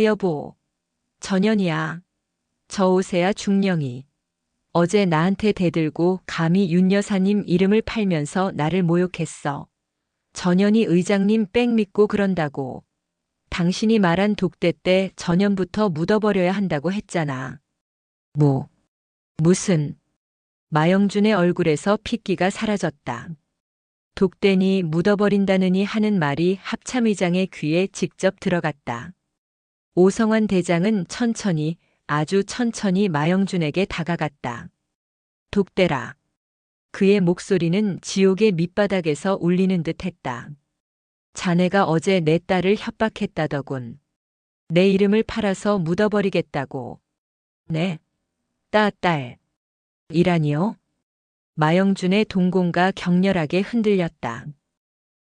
여보, 전현이야. 저 오세아 중령이 어제 나한테 대들고 감히 윤 여사님 이름을 팔면서 나를 모욕했어. 전현이 의장님 뺑 믿고 그런다고. 당신이 말한 독대 때 전현부터 묻어버려야 한다고 했잖아. 무슨. 마영준의 얼굴에서 핏기가 사라졌다. 독대니 묻어버린다느니 하는 말이 합참의장의 귀에 직접 들어갔다. 오성환 대장은 천천히, 아주 천천히 마영준에게 다가갔다. 독대라. 그의 목소리는 지옥의 밑바닥에서 울리는 듯 했다. 자네가 어제 내 딸을 협박했다더군. 내 이름을 팔아서 묻어버리겠다고. 네. 딸. 이라니요? 마영준의 동공가 격렬하게 흔들렸다.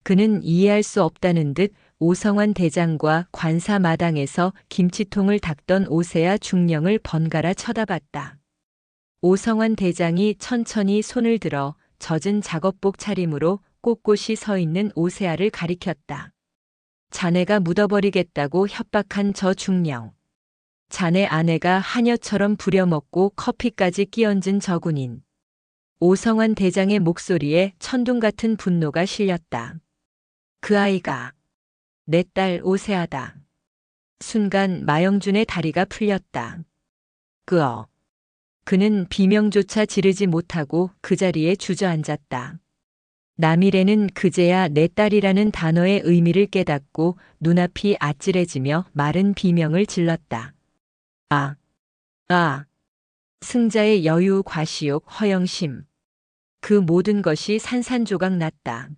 그는 이해할 수 없다는 듯 오성환 대장과 관사 마당에서 김치통을 닦던 오세아 중령을 번갈아 쳐다봤다. 오성환 대장이 천천히 손을 들어 젖은 작업복 차림으로 꼿꼿이 서 있는 오세아를 가리켰다. 자네가 묻어버리겠다고 협박한 저 중령. 자네 아내가 하녀처럼 부려먹고 커피까지 끼얹은 저 군인. 오성환 대장의 목소리에 천둥 같은 분노가 실렸다. 그 아이가 내 딸 오세아다. 순간 마영준의 다리가 풀렸다. 그는 비명조차 지르지 못하고 그 자리에 주저앉았다. 남일에는 그제야 내 딸이라는 단어의 의미를 깨닫고 눈앞이 아찔해지며 마른 비명을 질렀다. 승자의 여유, 과시욕, 허영심. 그 모든 것이 산산조각 났다.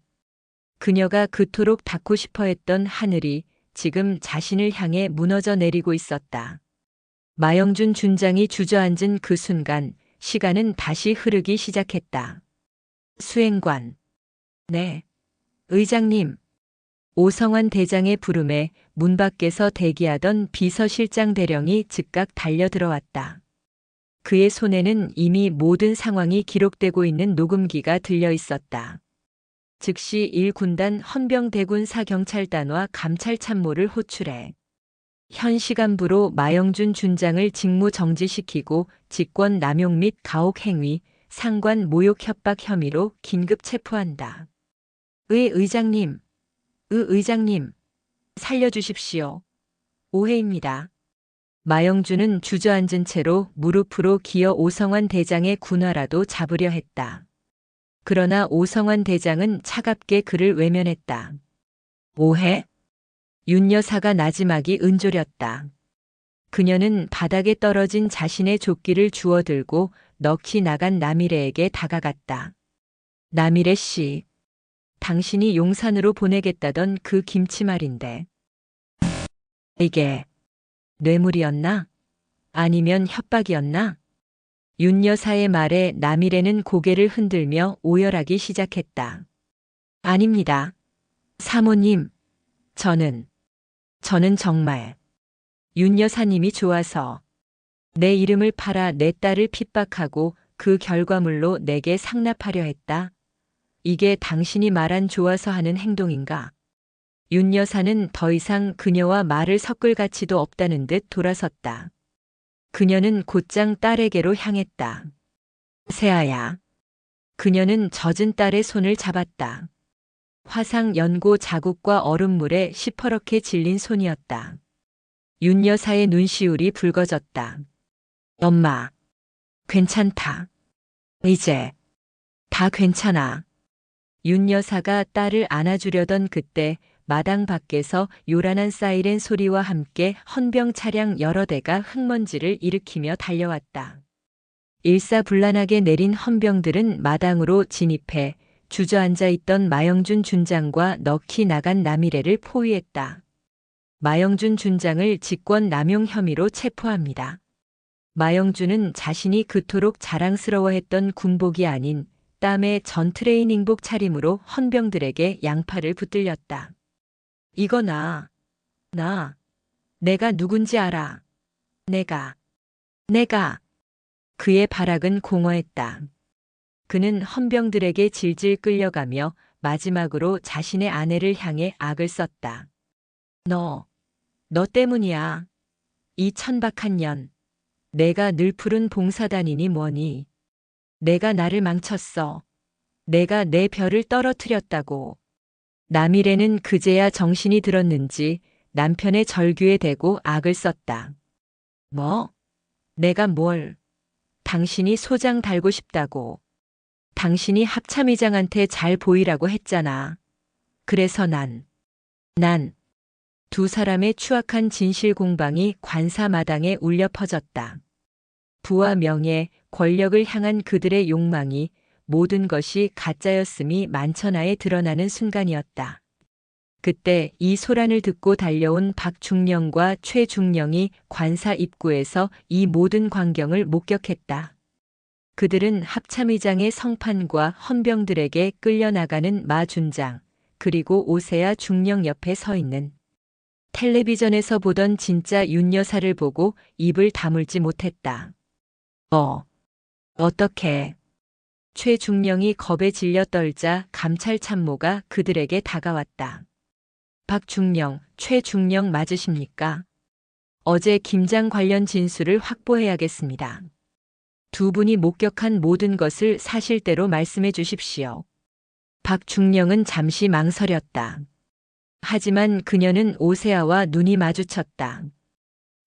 그녀가 그토록 닿고 싶어 했던 하늘이 지금 자신을 향해 무너져 내리고 있었다. 마영준 준장이 주저앉은 그 순간 시간은 다시 흐르기 시작했다. 수행관. 네. 의장님. 오성환 대장의 부름에 문 밖에서 대기하던 비서실장 대령이 즉각 달려들어왔다. 그의 손에는 이미 모든 상황이 기록되고 있는 녹음기가 들려 있었다. 즉시 1군단 헌병대군 사경찰단과 감찰참모를 호출해 현 시간부로 마영준 준장을 직무 정지시키고 직권 남용 및 가혹 행위, 상관 모욕 협박 혐의로 긴급 체포한다. 의장님. 의장님. 살려주십시오. 오해입니다. 마영준은 주저앉은 채로 무릎으로 기어 오성환 대장의 군화라도 잡으려 했다. 그러나 오성환 대장은 차갑게 그를 외면했다. 오해? 윤 여사가 나지막이 은조렸다. 그녀는 바닥에 떨어진 자신의 조끼를 주워들고 넋이 나간 남이래에게 다가갔다. 남이래 씨, 당신이 용산으로 보내겠다던 그 김치 말인데. 이게 뇌물이었나? 아니면 협박이었나? 윤 여사의 말에 남일애는 고개를 흔들며 오열하기 시작했다. 아닙니다. 사모님, 저는 정말 윤 여사님이 좋아서 내 이름을 팔아 내 딸을 핍박하고 그 결과물로 내게 상납하려 했다. 이게 당신이 말한 좋아서 하는 행동인가? 윤 여사는 더 이상 그녀와 말을 섞을 가치도 없다는 듯 돌아섰다. 그녀는 곧장 딸에게로 향했다. 세아야. 그녀는 젖은 딸의 손을 잡았다. 화상 연고 자국과 얼음물에 시퍼렇게 질린 손이었다. 윤 여사의 눈시울이 붉어졌다. 엄마, 괜찮다. 이제 다 괜찮아. 윤 여사가 딸을 안아주려던 그때 마당 밖에서 요란한 사이렌 소리와 함께 헌병 차량 여러 대가 흙먼지를 일으키며 달려왔다. 일사불란하게 내린 헌병들은 마당으로 진입해 주저앉아 있던 마영준 준장과 넋이 나간 남이래를 포위했다. 마영준 준장을 직권 남용 혐의로 체포합니다. 마영준은 자신이 그토록 자랑스러워했던 군복이 아닌 땀의 전 트레이닝복 차림으로 헌병들에게 양팔을 붙들렸다. 이거 나. 내가 누군지 알아. 내가. 그의 발악은 공허했다. 그는 헌병들에게 질질 끌려가며 마지막으로 자신의 아내를 향해 악을 썼다. 너 때문이야. 이 천박한 년. 내가 늘 푸른 봉사단이니 뭐니. 내가 나를 망쳤어. 내가 내 별을 떨어뜨렸다고. 남일애는 그제야 정신이 들었는지 남편의 절규에 대고 악을 썼다. 뭐? 내가 뭘? 당신이 소장 달고 싶다고. 당신이 합참의장한테 잘 보이라고 했잖아. 그래서 난 두 사람의 추악한 진실 공방이 관사마당에 울려 퍼졌다. 부와 명예, 권력을 향한 그들의 욕망이 모든 것이 가짜였음이 만천하에 드러나는 순간이었다. 그때 이 소란을 듣고 달려온 박중령과 최중령이 관사 입구에서 이 모든 광경을 목격했다. 그들은 합참의장의 성판과 헌병들에게 끌려나가는 마 준장, 그리고 오세아 중령 옆에 서 있는 텔레비전에서 보던 진짜 윤 여사를 보고 입을 다물지 못했다. 어떻게? 최중령이 겁에 질려 떨자 감찰 참모가 그들에게 다가왔다. 박중령, 최중령 맞으십니까? 어제 김장 관련 진술을 확보해야겠습니다. 두 분이 목격한 모든 것을 사실대로 말씀해 주십시오. 박중령은 잠시 망설였다. 하지만 그녀는 오세아와 눈이 마주쳤다.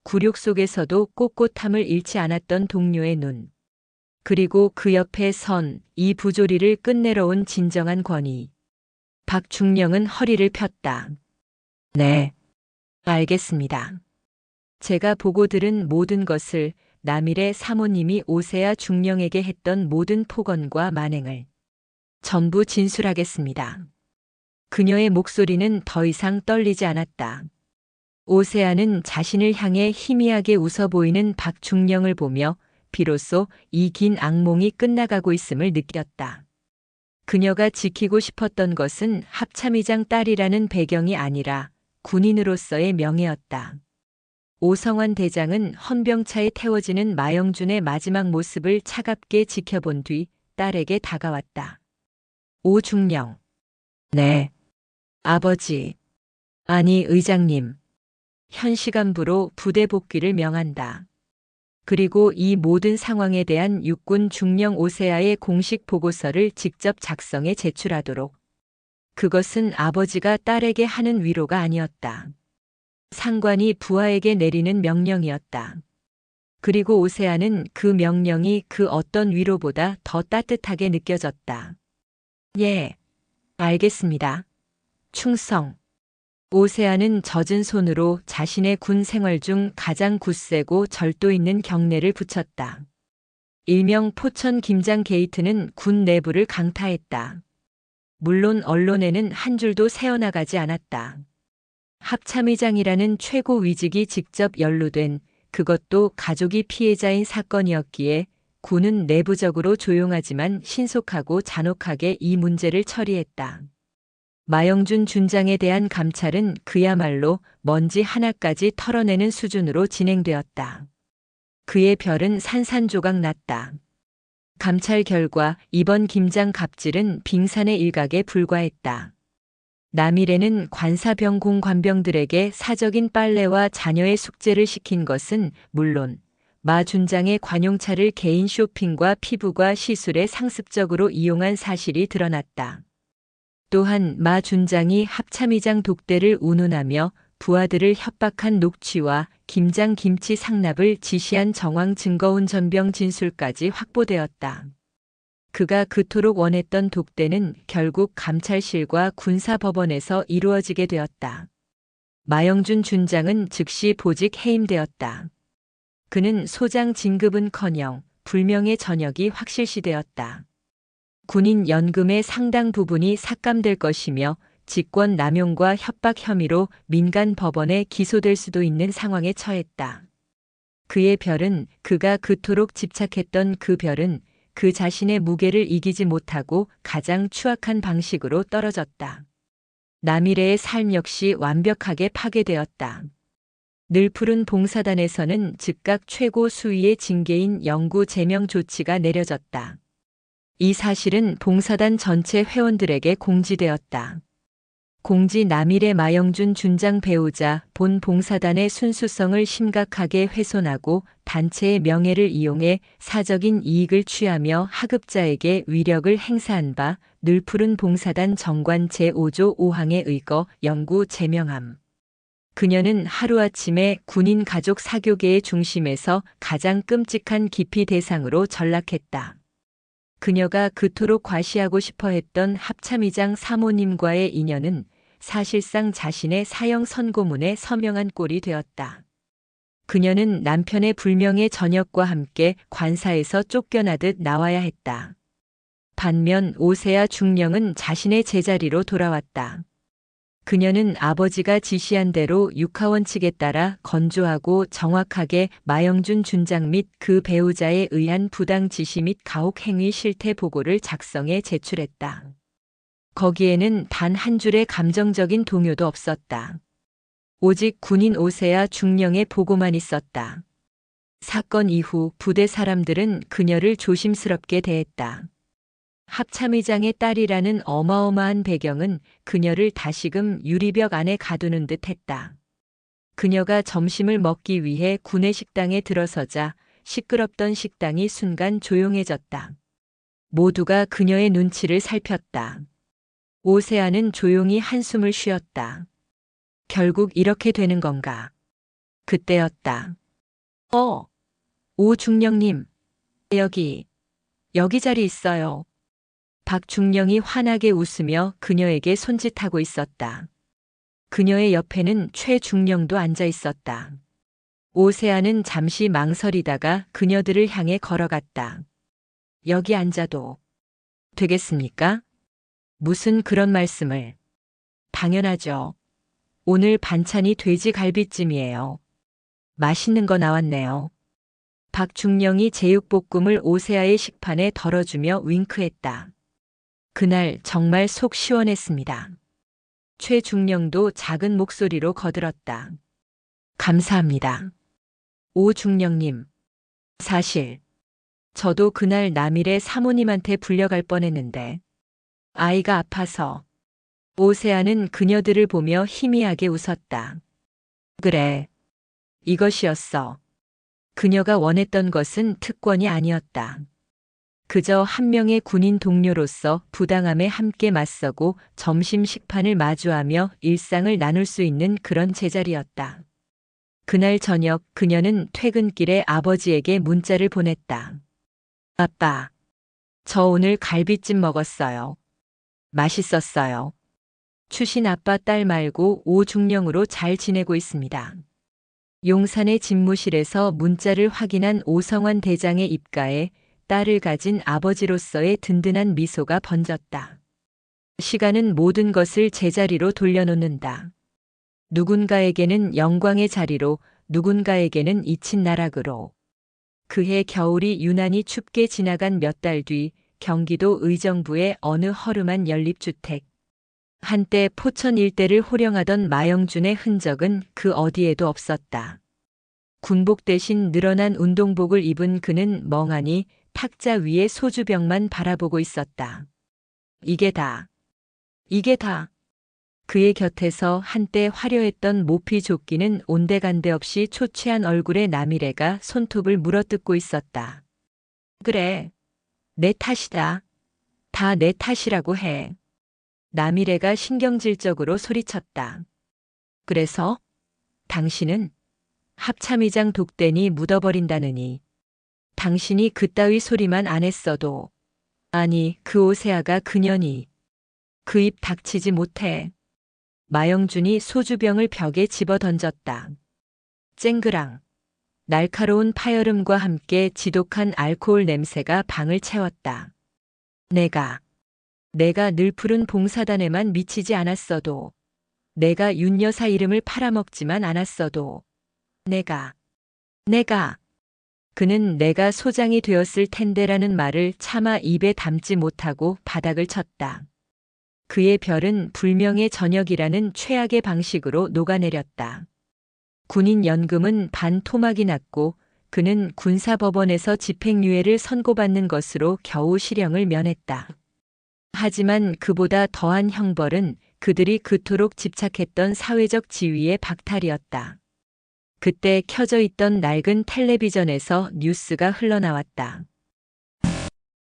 굴욕 속에서도 꼿꼿함을 잃지 않았던 동료의 눈. 그리고 그 옆에 선 이 부조리를 끝내러 온 진정한 권위. 박중령은 허리를 폈다. 네, 알겠습니다. 제가 보고 들은 모든 것을 남일의 사모님이 오세아 중령에게 했던 모든 폭언과 만행을 전부 진술하겠습니다. 그녀의 목소리는 더 이상 떨리지 않았다. 오세아는 자신을 향해 희미하게 웃어 보이는 박중령을 보며 비로소 이 긴 악몽이 끝나가고 있음을 느꼈다. 그녀가 지키고 싶었던 것은 합참의장 딸이라는 배경이 아니라 군인으로서의 명예였다. 오성환 대장은 헌병차에 태워지는 마영준의 마지막 모습을 차갑게 지켜본 뒤 딸에게 다가왔다. 오중령. 네. 아버지. 아니 의장님. 현 시간부로 부대 복귀를 명한다. 그리고 이 모든 상황에 대한 육군 중령 오세아의 공식 보고서를 직접 작성해 제출하도록. 그것은 아버지가 딸에게 하는 위로가 아니었다. 상관이 부하에게 내리는 명령이었다. 그리고 오세아는 그 명령이 그 어떤 위로보다 더 따뜻하게 느껴졌다. 예, 알겠습니다. 충성. 오세아는 젖은 손으로 자신의 군 생활 중 가장 굳세고 절도 있는 경례를 붙였다. 일명 포천 김장 게이트는 군 내부를 강타했다. 물론 언론에는 한 줄도 새어나가지 않았다. 합참의장이라는 최고 위직이 직접 연루된 그것도 가족이 피해자인 사건이었기에 군은 내부적으로 조용하지만 신속하고 잔혹하게 이 문제를 처리했다. 마영준 준장에 대한 감찰은 그야말로 먼지 하나까지 털어내는 수준으로 진행되었다. 그의 별은 산산조각 났다. 감찰 결과 이번 김장 갑질은 빙산의 일각에 불과했다. 남일에는 관사병공 관병들에게 사적인 빨래와 자녀의 숙제를 시킨 것은 물론 마 준장의 관용차를 개인 쇼핑과 피부과 시술에 상습적으로 이용한 사실이 드러났다. 또한 마 준장이 합참의장 독대를 운운하며 부하들을 협박한 녹취와 김장 김치 상납을 지시한 정황 증거운 전병 진술까지 확보되었다. 그가 그토록 원했던 독대는 결국 감찰실과 군사법원에서 이루어지게 되었다. 마영준 준장은 즉시 보직 해임되었다. 그는 소장 진급은커녕 불명예 전역이 확실시되었다. 군인 연금의 상당 부분이 삭감될 것이며 직권 남용과 협박 혐의로 민간 법원에 기소될 수도 있는 상황에 처했다. 그의 별은, 그가 그토록 집착했던 그 별은 그 자신의 무게를 이기지 못하고 가장 추악한 방식으로 떨어졌다. 남일의 삶 역시 완벽하게 파괴되었다. 늘푸른 봉사단에서는 즉각 최고 수위의 징계인 영구 제명 조치가 내려졌다. 이 사실은 봉사단 전체 회원들에게 공지되었다. 공지 남일의 마영준 준장 배우자 본 봉사단의 순수성을 심각하게 훼손하고 단체의 명예를 이용해 사적인 이익을 취하며 하급자에게 위력을 행사한 바 늘푸른 봉사단 정관 제5조 5항에 의거 영구 제명함. 그녀는 하루아침에 군인 가족 사교계의 중심에서 가장 끔찍한 기피 대상으로 전락했다. 그녀가 그토록 과시하고 싶어 했던 합참의장 사모님과의 인연은 사실상 자신의 사형 선고문에 서명한 꼴이 되었다. 그녀는 남편의 불명예 전역과 함께 관사에서 쫓겨나듯 나와야 했다. 반면 오세아 중령은 자신의 제자리로 돌아왔다. 그녀는 아버지가 지시한 대로 육하원칙에 따라 건조하고 정확하게 마영준 준장 및 그 배우자에 의한 부당 지시 및 가혹 행위 실태 보고를 작성해 제출했다. 거기에는 단 한 줄의 감정적인 동요도 없었다. 오직 군인 오세아 중령의 보고만 있었다. 사건 이후 부대 사람들은 그녀를 조심스럽게 대했다. 합참의장의 딸이라는 어마어마한 배경은 그녀를 다시금 유리벽 안에 가두는 듯 했다. 그녀가 점심을 먹기 위해 구내 식당에 들어서자 시끄럽던 식당이 순간 조용해졌다. 모두가 그녀의 눈치를 살폈다. 오세아는 조용히 한숨을 쉬었다. 결국 이렇게 되는 건가? 그때였다. 오 중령님, 여기 자리 있어요. 박중령이 환하게 웃으며 그녀에게 손짓하고 있었다. 그녀의 옆에는 최중령도 앉아 있었다. 오세아는 잠시 망설이다가 그녀들을 향해 걸어갔다. 여기 앉아도 되겠습니까? 무슨 그런 말씀을. 당연하죠. 오늘 반찬이 돼지 갈비찜이에요. 맛있는 거 나왔네요. 박중령이 제육볶음을 오세아의 식판에 덜어주며 윙크했다. 그날 정말 속 시원했습니다. 최중령도 작은 목소리로 거들었다. 감사합니다. 오 중령님. 사실 저도 그날 남일의 사모님한테 불려갈 뻔했는데 아이가 아파서. 오세아는 그녀들을 보며 희미하게 웃었다. 그래. 이것이었어. 그녀가 원했던 것은 특권이 아니었다. 그저 한 명의 군인 동료로서 부당함에 함께 맞서고 점심 식판을 마주하며 일상을 나눌 수 있는 그런 제자리였다. 그날 저녁 그녀는 퇴근길에 아버지에게 문자를 보냈다. 아빠, 저 오늘 갈비찜 먹었어요. 맛있었어요. 추신 아빠 딸 말고 오중령으로 잘 지내고 있습니다. 용산의 집무실에서 문자를 확인한 오성환 대장의 입가에 딸을 가진 아버지로서의 든든한 미소가 번졌다. 시간은 모든 것을 제자리로 돌려놓는다. 누군가에게는 영광의 자리로, 누군가에게는 잊힌 나락으로. 그해 겨울이 유난히 춥게 지나간 몇 달 뒤 경기도 의정부의 어느 허름한 연립주택. 한때 포천 일대를 호령하던 마영준의 흔적은 그 어디에도 없었다. 군복 대신 늘어난 운동복을 입은 그는 멍하니 탁자 위에 소주병만 바라보고 있었다. 이게 다. 이게 다. 그의 곁에서 한때 화려했던 모피 조끼는 온데간데 없이 초췌한 얼굴의 나미래가 손톱을 물어뜯고 있었다. 그래. 내 탓이다. 다 내 탓이라고 해. 나미래가 신경질적으로 소리쳤다. 그래서? 당신은? 합참의장 독대니 묻어버린다느니. 당신이 그따위 소리만 안 했어도. 아니, 그 오세아가 그년이. 그 입 닥치지 못해. 마영준이 소주병을 벽에 집어 던졌다. 쨍그랑. 날카로운 파열음과 함께 지독한 알코올 냄새가 방을 채웠다. 내가 늘푸른 봉사단에만 미치지 않았어도, 내가 윤 여사 이름을 팔아먹지만 않았어도, 내가. 그는 내가 소장이 되었을 텐데라는 말을 차마 입에 담지 못하고 바닥을 쳤다. 그의 별은 불명의 저녁이라는 최악의 방식으로 녹아내렸다. 군인 연금은 반 토막이 났고 그는 군사법원에서 집행유예를 선고받는 것으로 겨우 실형을 면했다. 하지만 그보다 더한 형벌은 그들이 그토록 집착했던 사회적 지위의 박탈이었다. 그때 켜져 있던 낡은 텔레비전에서 뉴스가 흘러나왔다.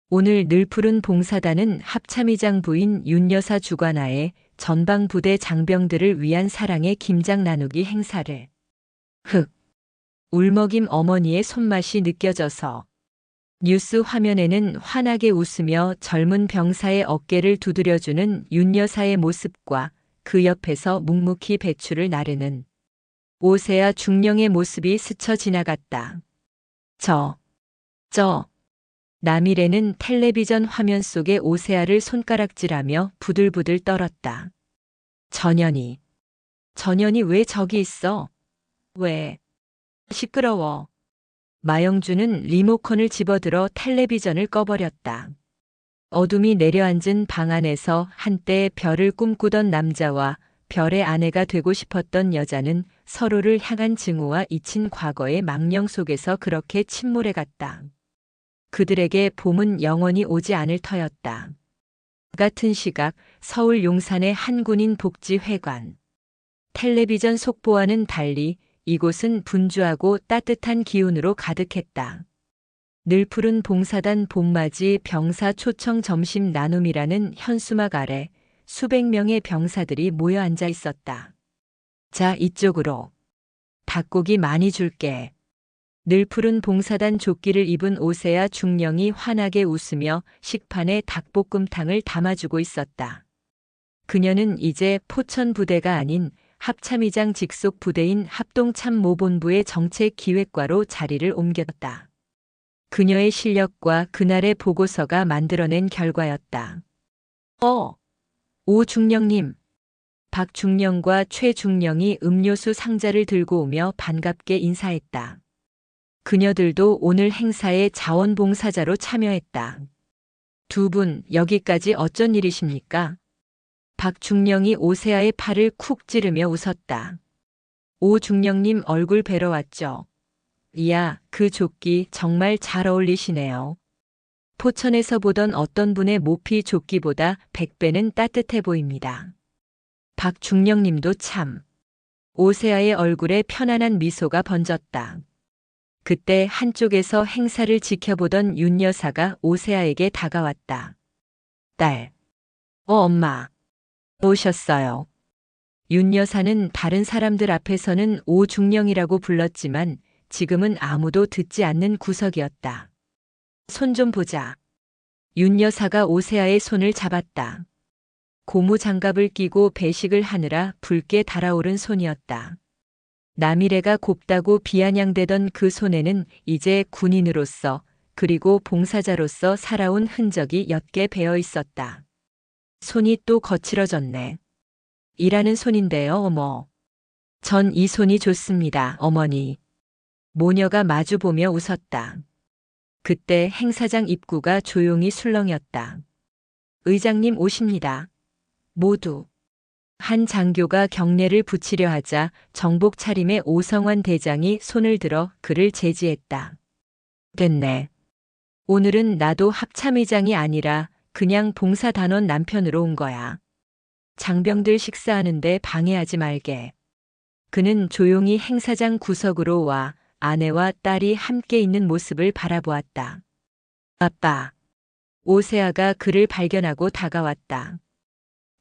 오늘 늘푸른 봉사단은 합참의장 부인 윤 여사 주관하에 전방부대 장병들을 위한 사랑의 김장 나누기 행사를. 울먹임 어머니의 손맛이 느껴져서 뉴스 화면에는 환하게 웃으며 젊은 병사의 어깨를 두드려주는 윤 여사의 모습과 그 옆에서 묵묵히 배추를 나르는 오세아 중령의 모습이 스쳐 지나갔다. 나미래는 텔레비전 화면 속의 오세아를 손가락질하며 부들부들 떨었다. 전현이 왜 저기 있어? 왜? 시끄러워. 마영준은 리모컨을 집어들어 텔레비전을 꺼버렸다. 어둠이 내려앉은 방 안에서 한때 별을 꿈꾸던 남자와 별의 아내가 되고 싶었던 여자는 서로를 향한 증오와 잊힌 과거의 망령 속에서 그렇게 침몰해갔다. 그들에게 봄은 영원히 오지 않을 터였다. 같은 시각 서울 용산의 한 군인 복지회관. 텔레비전 속보와는 달리 이곳은 분주하고 따뜻한 기운으로 가득했다. 늘푸른 봉사단 봄맞이 병사 초청 점심 나눔이라는 현수막 아래 수백 명의 병사들이 모여 앉아 있었다. 자, 이쪽으로. 닭고기 많이 줄게. 늘푸른 봉사단 조끼를 입은 오세아 중령이 환하게 웃으며 식판에 닭볶음탕을 담아주고 있었다. 그녀는 이제 포천 부대가 아닌 합참의장 직속 부대인 합동참모본부의 정책기획과로 자리를 옮겼다. 그녀의 실력과 그날의 보고서가 만들어낸 결과였다. 오 중령님. 박 중령과 최 중령이 음료수 상자를 들고 오며 반갑게 인사했다. 그녀들도 오늘 행사에 자원봉사자로 참여했다. 두 분 여기까지 어쩐 일이십니까? 박 중령이 오세아의 팔을 쿡 찌르며 웃었다. 오 중령님 얼굴 뵈러 왔죠. 이야, 그 조끼 정말 잘 어울리시네요. 포천에서 보던 어떤 분의 모피 조끼보다 100배는 따뜻해 보입니다. 박 중령님도 참. 오세아의 얼굴에 편안한 미소가 번졌다. 그때 한쪽에서 행사를 지켜보던 윤 여사가 오세아에게 다가왔다. 딸. 엄마. 오셨어요. 윤 여사는 다른 사람들 앞에서는 오 중령이라고 불렀지만 지금은 아무도 듣지 않는 구석이었다. 손 좀 보자. 윤 여사가 오세아의 손을 잡았다. 고무 장갑을 끼고 배식을 하느라 붉게 달아오른 손이었다. 나미래가 곱다고 비아냥대던 그 손에는 이제 군인으로서 그리고 봉사자로서 살아온 흔적이 옅게 배어 있었다. 손이 또 거칠어졌네. 일하는 손인데요, 어머. 전 이 손이 좋습니다, 어머니. 모녀가 마주보며 웃었다. 그때 행사장 입구가 조용히 술렁였다. 의장님 오십니다. 모두. 한 장교가 경례를 붙이려 하자 정복 차림의 오성환 대장이 손을 들어 그를 제지했다. 됐네. 오늘은 나도 합참의장이 아니라 그냥 봉사단원 남편으로 온 거야. 장병들 식사하는데 방해하지 말게. 그는 조용히 행사장 구석으로 와 아내와 딸이 함께 있는 모습을 바라보았다. 아빠. 오세아가 그를 발견하고 다가왔다.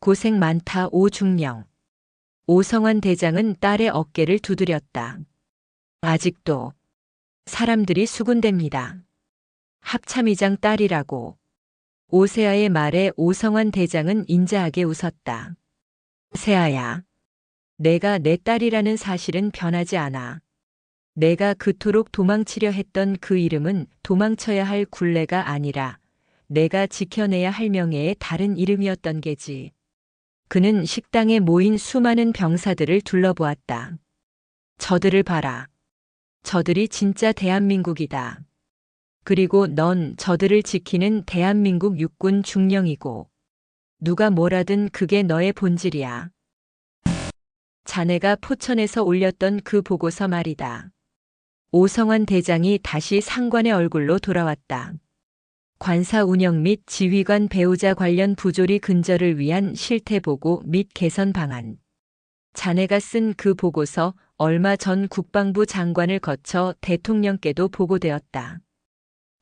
고생 많다 오중령. 오성환 대장은 딸의 어깨를 두드렸다. 아직도 사람들이 수군댑니다. 합참의장 딸이라고. 오세아의 말에 오성환 대장은 인자하게 웃었다. 세아야. 내가 내 딸이라는 사실은 변하지 않아. 내가 그토록 도망치려 했던 그 이름은 도망쳐야 할 굴레가 아니라 내가 지켜내야 할 명예의 다른 이름이었던 게지. 그는 식당에 모인 수많은 병사들을 둘러보았다. 저들을 봐라. 저들이 진짜 대한민국이다. 그리고 넌 저들을 지키는 대한민국 육군 중령이고 누가 뭐라든 그게 너의 본질이야. 자네가 포천에서 올렸던 그 보고서 말이다. 오성환 대장이 다시 상관의 얼굴로 돌아왔다. 관사 운영 및 지휘관 배우자 관련 부조리 근절을 위한 실태보고 및 개선 방안. 자네가 쓴 그 보고서 얼마 전 국방부 장관을 거쳐 대통령께도 보고되었다.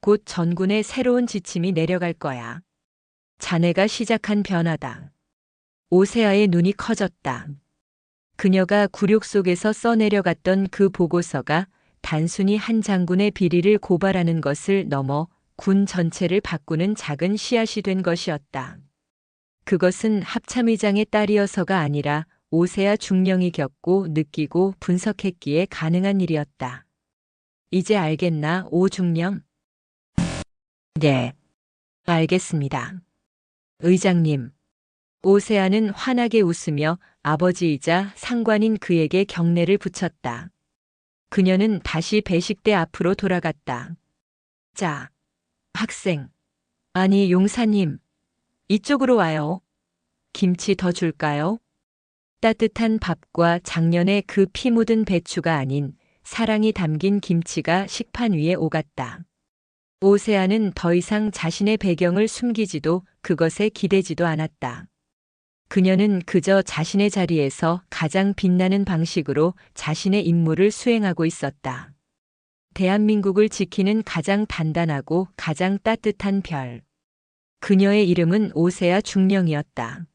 곧 전군의 새로운 지침이 내려갈 거야. 자네가 시작한 변화다. 오세아의 눈이 커졌다. 그녀가 굴욕 속에서 써내려갔던 그 보고서가 단순히 한 장군의 비리를 고발하는 것을 넘어 군 전체를 바꾸는 작은 씨앗이 된 것이었다. 그것은 합참의장의 딸이어서가 아니라 오세아 중령이 겪고 느끼고 분석했기에 가능한 일이었다. 이제 알겠나, 오 중령? 네, 알겠습니다. 의장님. 오세아는 환하게 웃으며 아버지이자 상관인 그에게 경례를 붙였다. 그녀는 다시 배식대 앞으로 돌아갔다. 자, 학생. 아니, 용사님. 이쪽으로 와요. 김치 더 줄까요? 따뜻한 밥과 작년에 그 피 묻은 배추가 아닌 사랑이 담긴 김치가 식판 위에 오갔다. 오세아는 더 이상 자신의 배경을 숨기지도 그것에 기대지도 않았다. 그녀는 그저 자신의 자리에서 가장 빛나는 방식으로 자신의 임무를 수행하고 있었다. 대한민국을 지키는 가장 단단하고 가장 따뜻한 별. 그녀의 이름은 오세아 중령이었다.